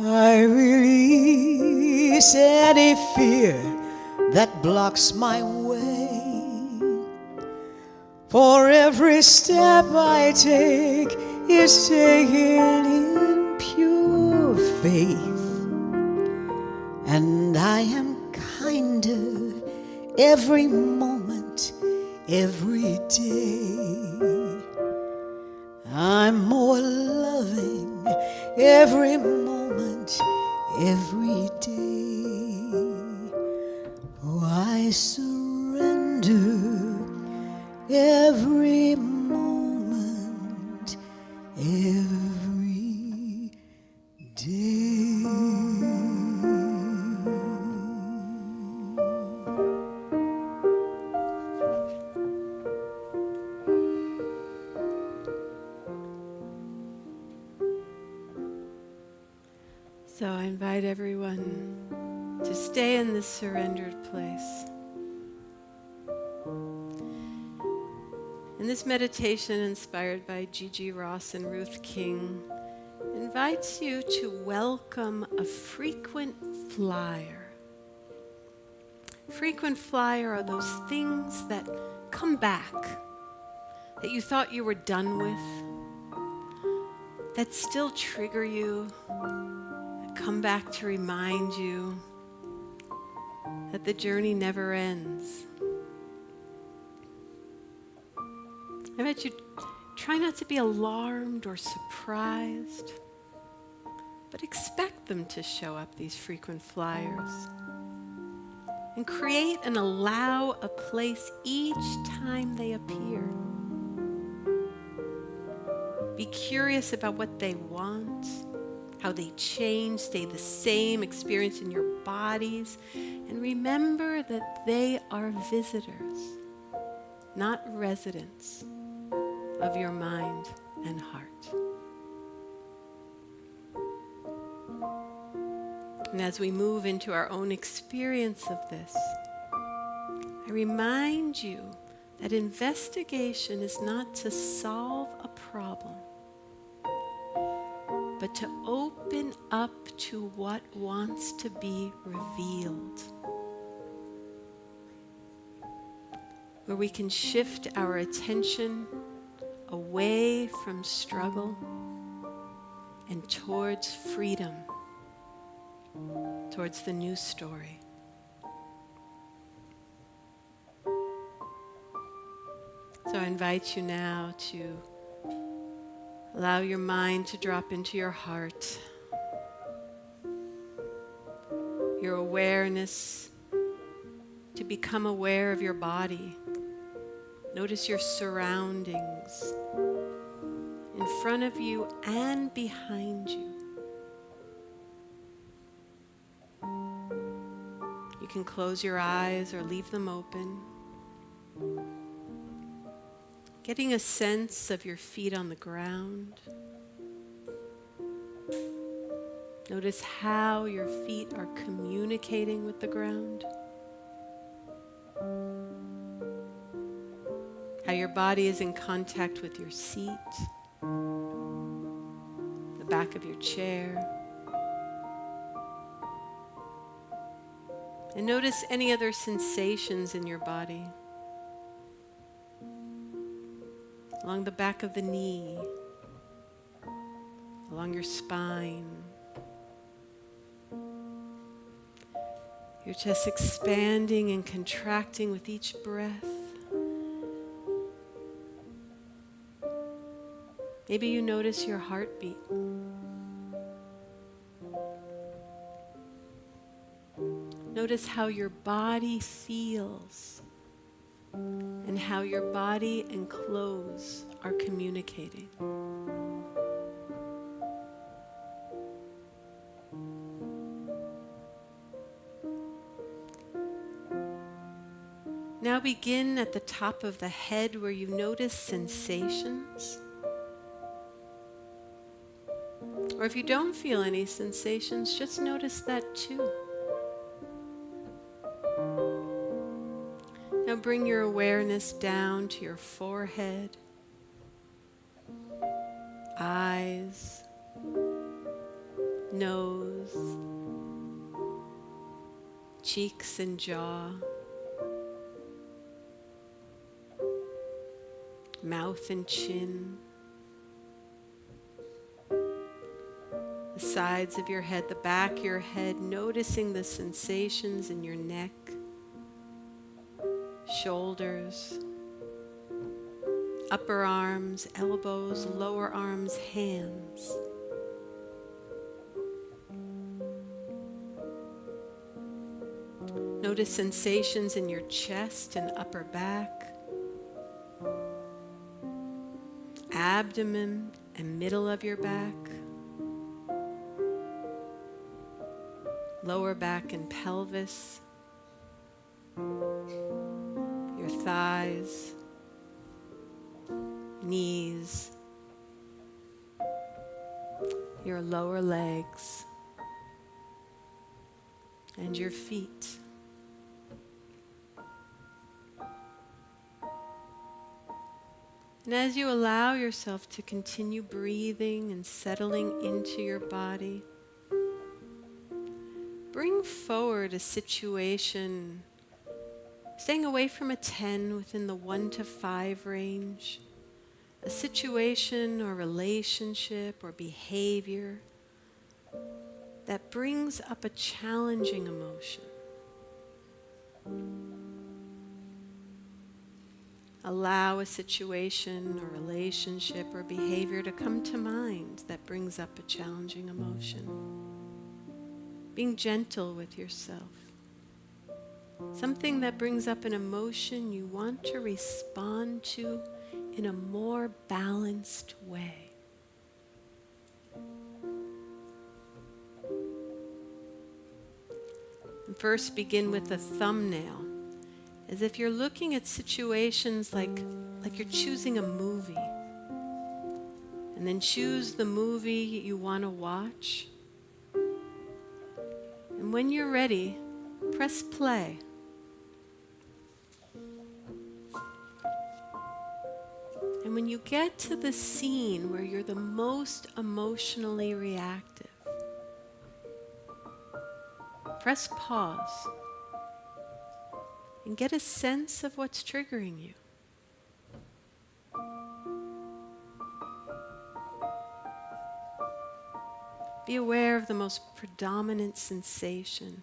I release any fear that blocks my way. For every step I take is taken in pure faith. And I am kinder every moment, every day. I'm more loving every moment, every day. Oh, I surrender every moment, every day. So I invite everyone to stay in this surrendered place. And this meditation, inspired by Gigi Ross and Ruth King, invites you to welcome a frequent flyer Frequent flyer are those things that come back, that you thought you were done with, that still trigger you, that come back to remind you that the journey never ends. I bet you try not to be alarmed or surprised, but expect them to show up, these frequent flyers. And create and allow a place each time they appear. Be curious about what they want, how they change, stay the same, experience in your bodies, and remember that they are visitors, not residents of your mind and heart. And as we move into our own experience of this, I remind you that investigation is not to solve a problem, but to open up to what wants to be revealed. Where we can shift our attention away from struggle and towards freedom, towards the new story. So I invite you now to allow your mind to drop into your heart, your awareness to become aware of your body. Notice your surroundings in front of you and behind you. You can close your eyes or leave them open. Getting a sense of your feet on the ground. Notice how your feet are communicating with the ground. How your body is in contact with your seat, the back of your chair. And notice any other sensations in your body. Along the back of the knee, along your spine. Your chest expanding and contracting with each breath. Maybe you notice your heartbeat. Notice how your body feels and how your body and clothes are communicating. Now begin at the top of the head where you notice sensations. Or if you don't feel any sensations, just notice that too. Now bring your awareness down to your forehead, eyes, nose, cheeks and jaw, mouth and chin, the sides of your head, the back of your head, noticing the sensations in your neck, shoulders, upper arms, elbows, lower arms, hands. Notice sensations in your chest and upper back, abdomen and middle of your back, lower back and pelvis, your thighs, knees, your lower legs, and your feet. And as you allow yourself to continue breathing and settling into your body, bring forward a situation staying away from a 10, within the 1 to 5 range, a situation or relationship or behavior that brings up a challenging emotion. Allow a situation or relationship or behavior to come to mind that brings up a challenging emotion. Being gentle with yourself. Something that brings up an emotion you want to respond to in a more balanced way. And first begin with a thumbnail, as if you're looking at situations like you're choosing a movie. And then choose the movie you want to watch. And when you're ready, press play. And when you get to the scene where you're the most emotionally reactive, press pause and get a sense of what's triggering you. Be aware of the most predominant sensation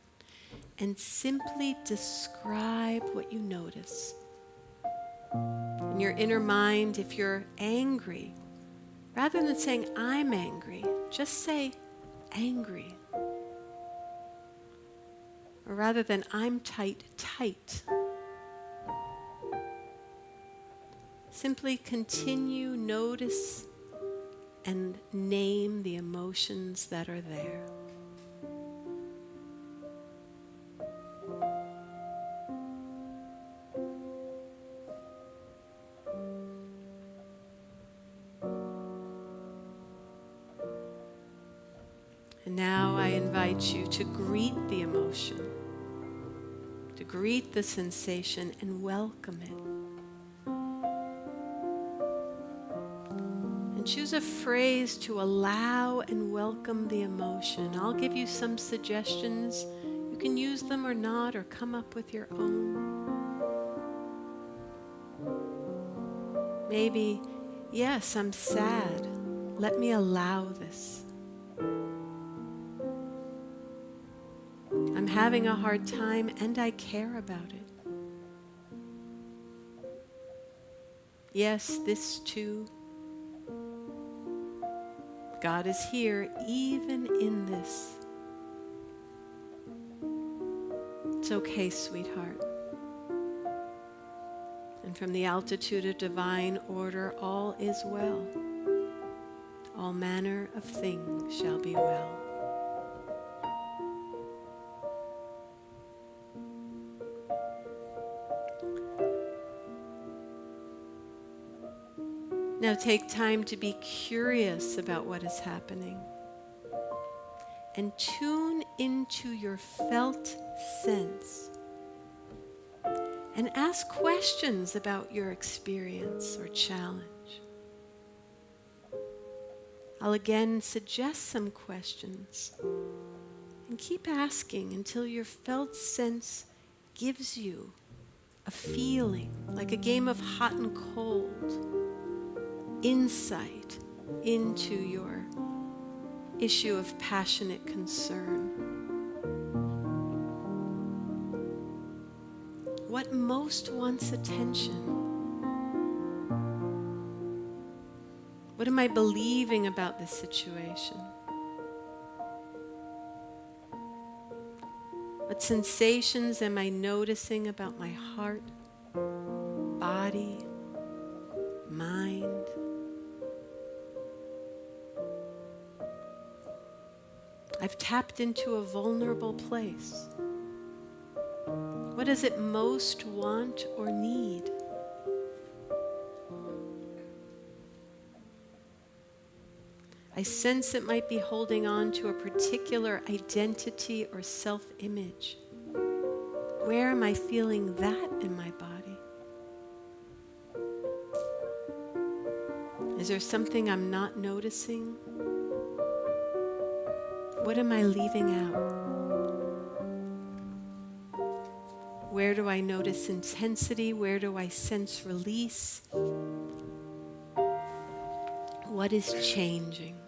and simply describe what you notice. In your inner mind, if you're angry, rather than saying, I'm angry, just say, angry. Or rather than, I'm tight, tight. Simply continue, notice, and name the emotions that are there. And now I invite you to greet the emotion, to greet the sensation and welcome it. And choose a phrase to allow and welcome the emotion. I'll give you some suggestions. You can use them or not, or come up with your own. Maybe, yes, I'm sad. Let me allow this. I'm having a hard time and I care about it. Yes, this too. God is here even in this. It's okay, sweetheart. And from the altitude of divine order, all is well. All manner of things shall be well. Now take time to be curious about what is happening and tune into your felt sense and ask questions about your experience or challenge. I'll again suggest some questions and keep asking until your felt sense gives you a feeling like a game of hot and cold. Insight into your issue of passionate concern. What most wants attention? What am I believing about this situation? What sensations am I noticing about my heart, body, mind? I've tapped into a vulnerable place. What does it most want or need? I sense it might be holding on to a particular identity or self-image. Where am I feeling that in my body? Is there something I'm not noticing? What am I leaving out? Where do I notice intensity? Where do I sense release? What is changing?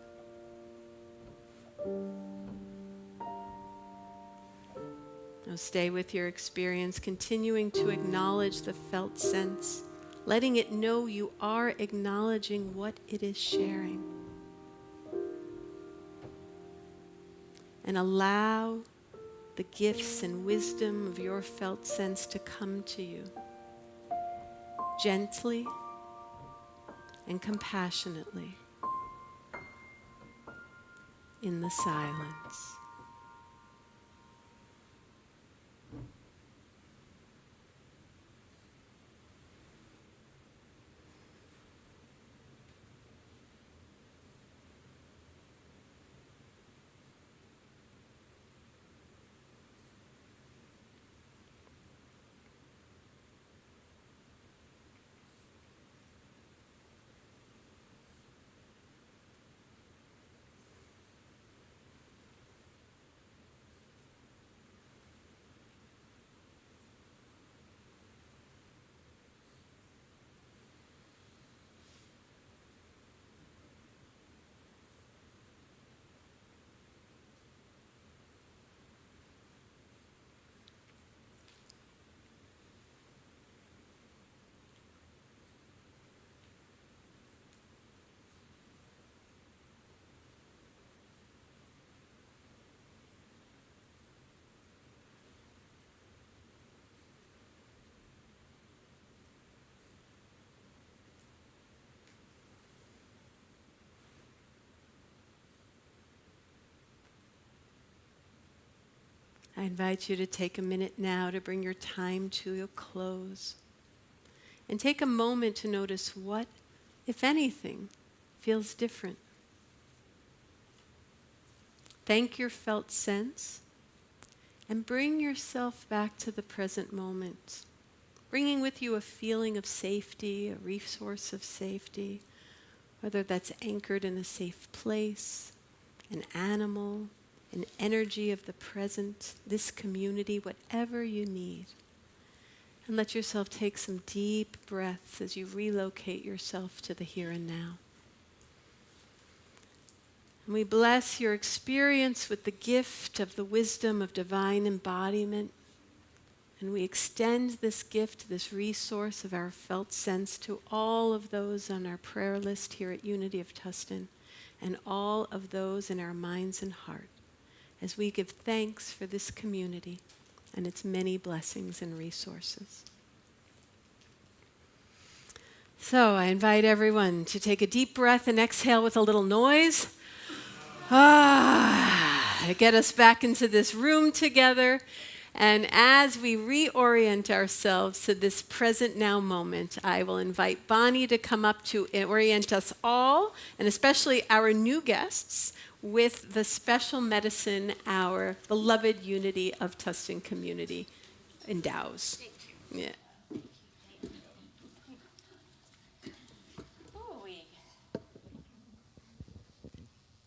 Now stay with your experience, continuing to acknowledge the felt sense, letting it know you are acknowledging what it is sharing. And allow the gifts and wisdom of your felt sense to come to you gently and compassionately in the silence. I invite you to take a minute now to bring your time to a close. And take a moment to notice what, if anything, feels different. Thank your felt sense and bring yourself back to the present moment, bringing with you a feeling of safety, a resource of safety, whether that's anchored in a safe place, an animal, an energy of the present, this community, whatever you need. And let yourself take some deep breaths as you relocate yourself to the here and now. And we bless your experience with the gift of the wisdom of divine embodiment. And we extend this gift, this resource of our felt sense to all of those on our prayer list here at Unity of Tustin and all of those in our minds and heart, as we give thanks for this community and its many blessings and resources. So I invite everyone to take a deep breath and exhale with a little noise. To get us back into this room together. And as we reorient ourselves to this present now moment, I will invite Bonnie to come up to orient us all, and especially our new guests, with the special medicine our beloved Unity of Tustin community endows. Thank you. Yeah.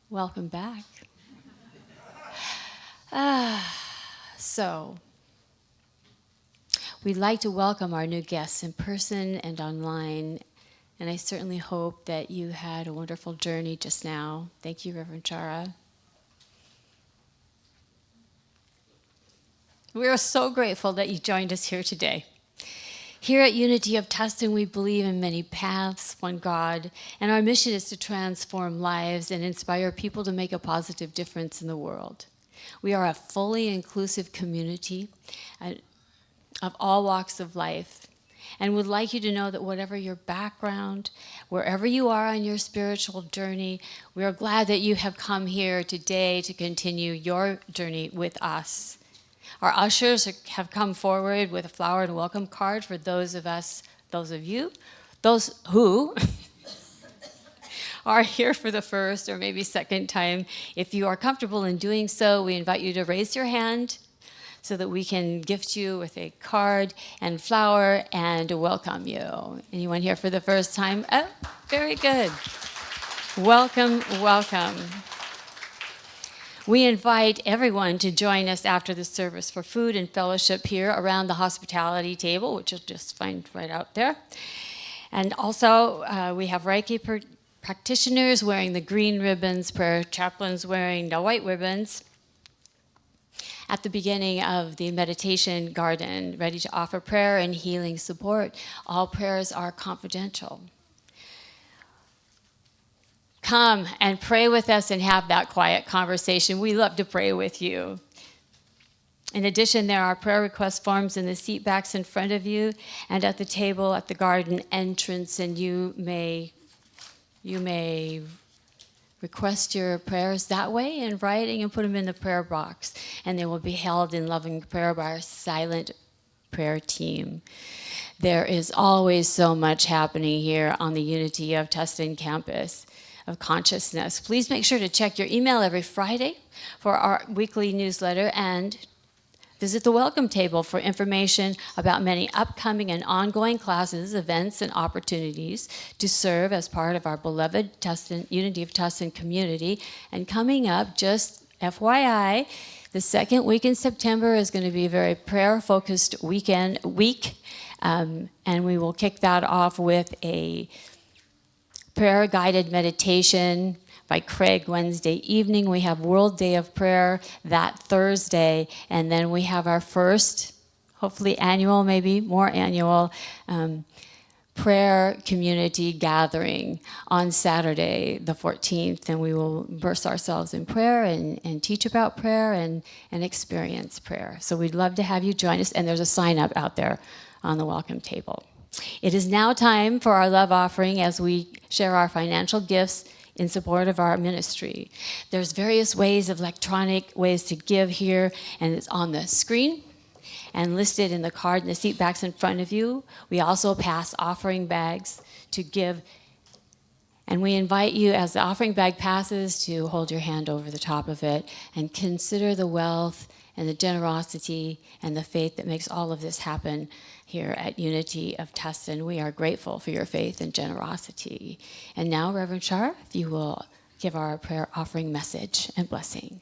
Welcome back. So, we'd like to welcome our new guests in person and online, and I certainly hope that you had a wonderful journey just now. Thank you, Reverend Shara. We are so grateful that you joined us here today. Here at Unity of Tustin, we believe in many paths, one God, and our mission is to transform lives and inspire people to make a positive difference in the world. We are a fully inclusive community of all walks of life, and would like you to know that whatever your background, wherever you are on your spiritual journey, we are glad that you have come here today to continue your journey with us. Our ushers have come forward with a flower and welcome card for those of you who are here for the first or maybe second time. If you are comfortable in doing so, we invite you to raise your hand so that we can gift you with a card and flower and welcome you. Anyone here for the first time? Oh, very good. Welcome, welcome. We invite everyone to join us after the service for food and fellowship here around the hospitality table, which you'll just find right out there. And also, we have Reiki practitioners wearing the green ribbons, prayer chaplains wearing the white ribbons at the beginning of the meditation garden, ready to offer prayer and healing support. All prayers are confidential. Come and pray with us and have that quiet conversation. We love to pray with you. In addition, there are prayer request forms in the seat backs in front of you and at the table at the garden entrance, and you may request your prayers that way in writing and put them in the prayer box, and they will be held in loving prayer by our silent prayer team. There is always so much happening here on the Unity of Tustin campus of consciousness. Please make sure to check your email every Friday for our weekly newsletter, and visit the welcome table for information about many upcoming and ongoing classes, events, and opportunities to serve as part of our beloved Tustin, Unity of Tustin community. And coming up, just FYI, the second week in September is going to be a very prayer-focused week, and we will kick that off with a prayer-guided meditation by Craig Wednesday evening. We have World Day of Prayer that Thursday, and then we have our first, hopefully annual, maybe more annual, prayer community gathering on Saturday the 14th, and we will immerse ourselves in prayer and teach about prayer and experience prayer. So we'd love to have you join us, and there's a sign up out there on the welcome table. It is now time for our love offering as we share our financial gifts in support of our ministry. There's various ways of electronic ways to give here, and it's on the screen and listed in the card in the seat backs in front of you. We also pass offering bags to give, and we invite you, as the offering bag passes, to hold your hand over the top of it and consider the wealth and the generosity and the faith that makes all of this happen here at Unity of Tustin. We are grateful for your faith and generosity. And now, Reverend Shara, if you will give our prayer offering message and blessing.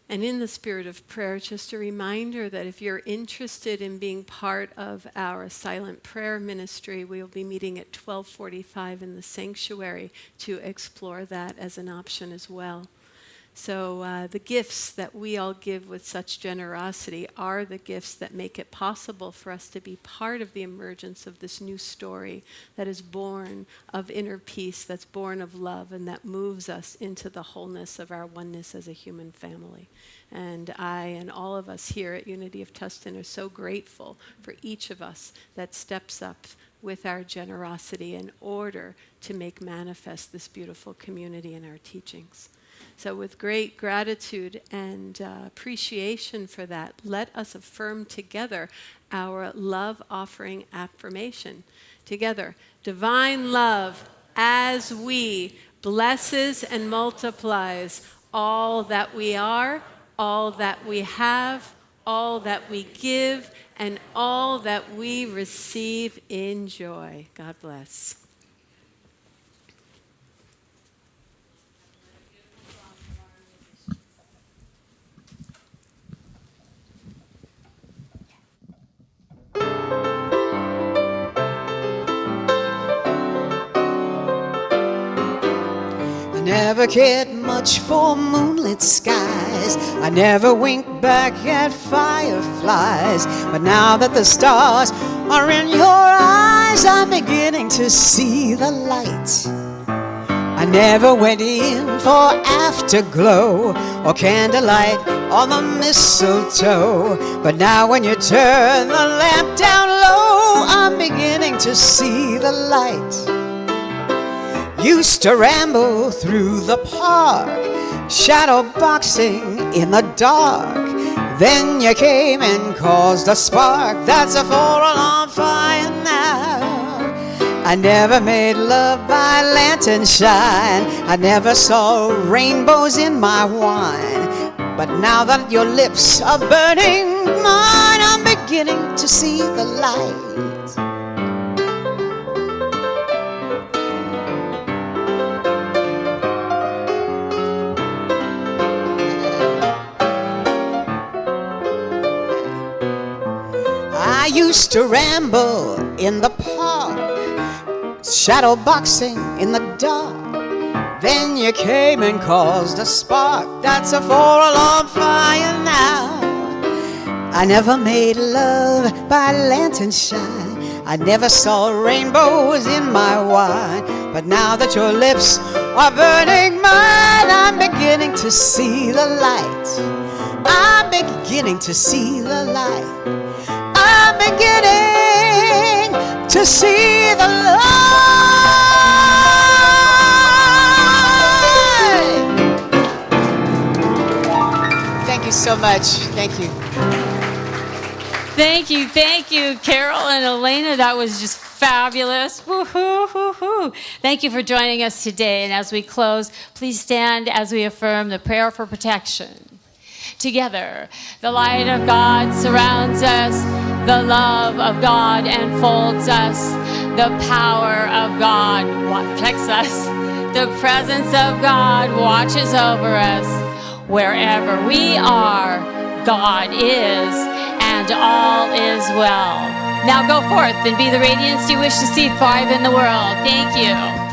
And in the spirit of prayer, just a reminder that if you're interested in being part of our silent prayer ministry, we will be meeting at 12:45 in the sanctuary to explore that as an option as well. So the gifts that we all give with such generosity are the gifts that make it possible for us to be part of the emergence of this new story that is born of inner peace, that's born of love, and that moves us into the wholeness of our oneness as a human family. And I and all of us here at Unity of Tustin are so grateful for each of us that steps up with our generosity in order to make manifest this beautiful community in our teachings. So with great gratitude and appreciation for that, let us affirm together our love offering affirmation. Together, divine love as we blesses and multiplies all that we are, all that we have, all that we give, and all that we receive in joy. God bless. Never cared much for moonlit skies. I never winked back at fireflies. But now that the stars are in your eyes, I'm beginning to see the light. I never went in for afterglow or candlelight on the mistletoe. But now when you turn the lamp down low, I'm beginning to see the light. Used to ramble through the park, shadow boxing in the dark. Then you came and caused a spark that's a four-alarm fire now. I never made love by lantern shine. I never saw rainbows in my wine. But now that your lips are burning mine, I'm beginning to see the light. I used to ramble in the park, shadow boxing in the dark. Then you came and caused a spark that's a forlorn fire now. I never made love by lantern shine. I never saw rainbows in my wine. But now that your lips are burning mine, I'm beginning to see the light. I'm beginning to see the light. I'm beginning to see the light. Thank you so much. Thank you. Thank you, Carol and Elena. That was just fabulous. Woo-hoo, hoo-hoo. Thank you for joining us today. And as we close, please stand as we affirm the prayer for protection. Together, the light of God surrounds us. The love of God enfolds us. The power of God protects us. The presence of God watches over us. Wherever we are, God is, and all is well. Now go forth and be the radiance you wish to see thrive in the world. Thank you.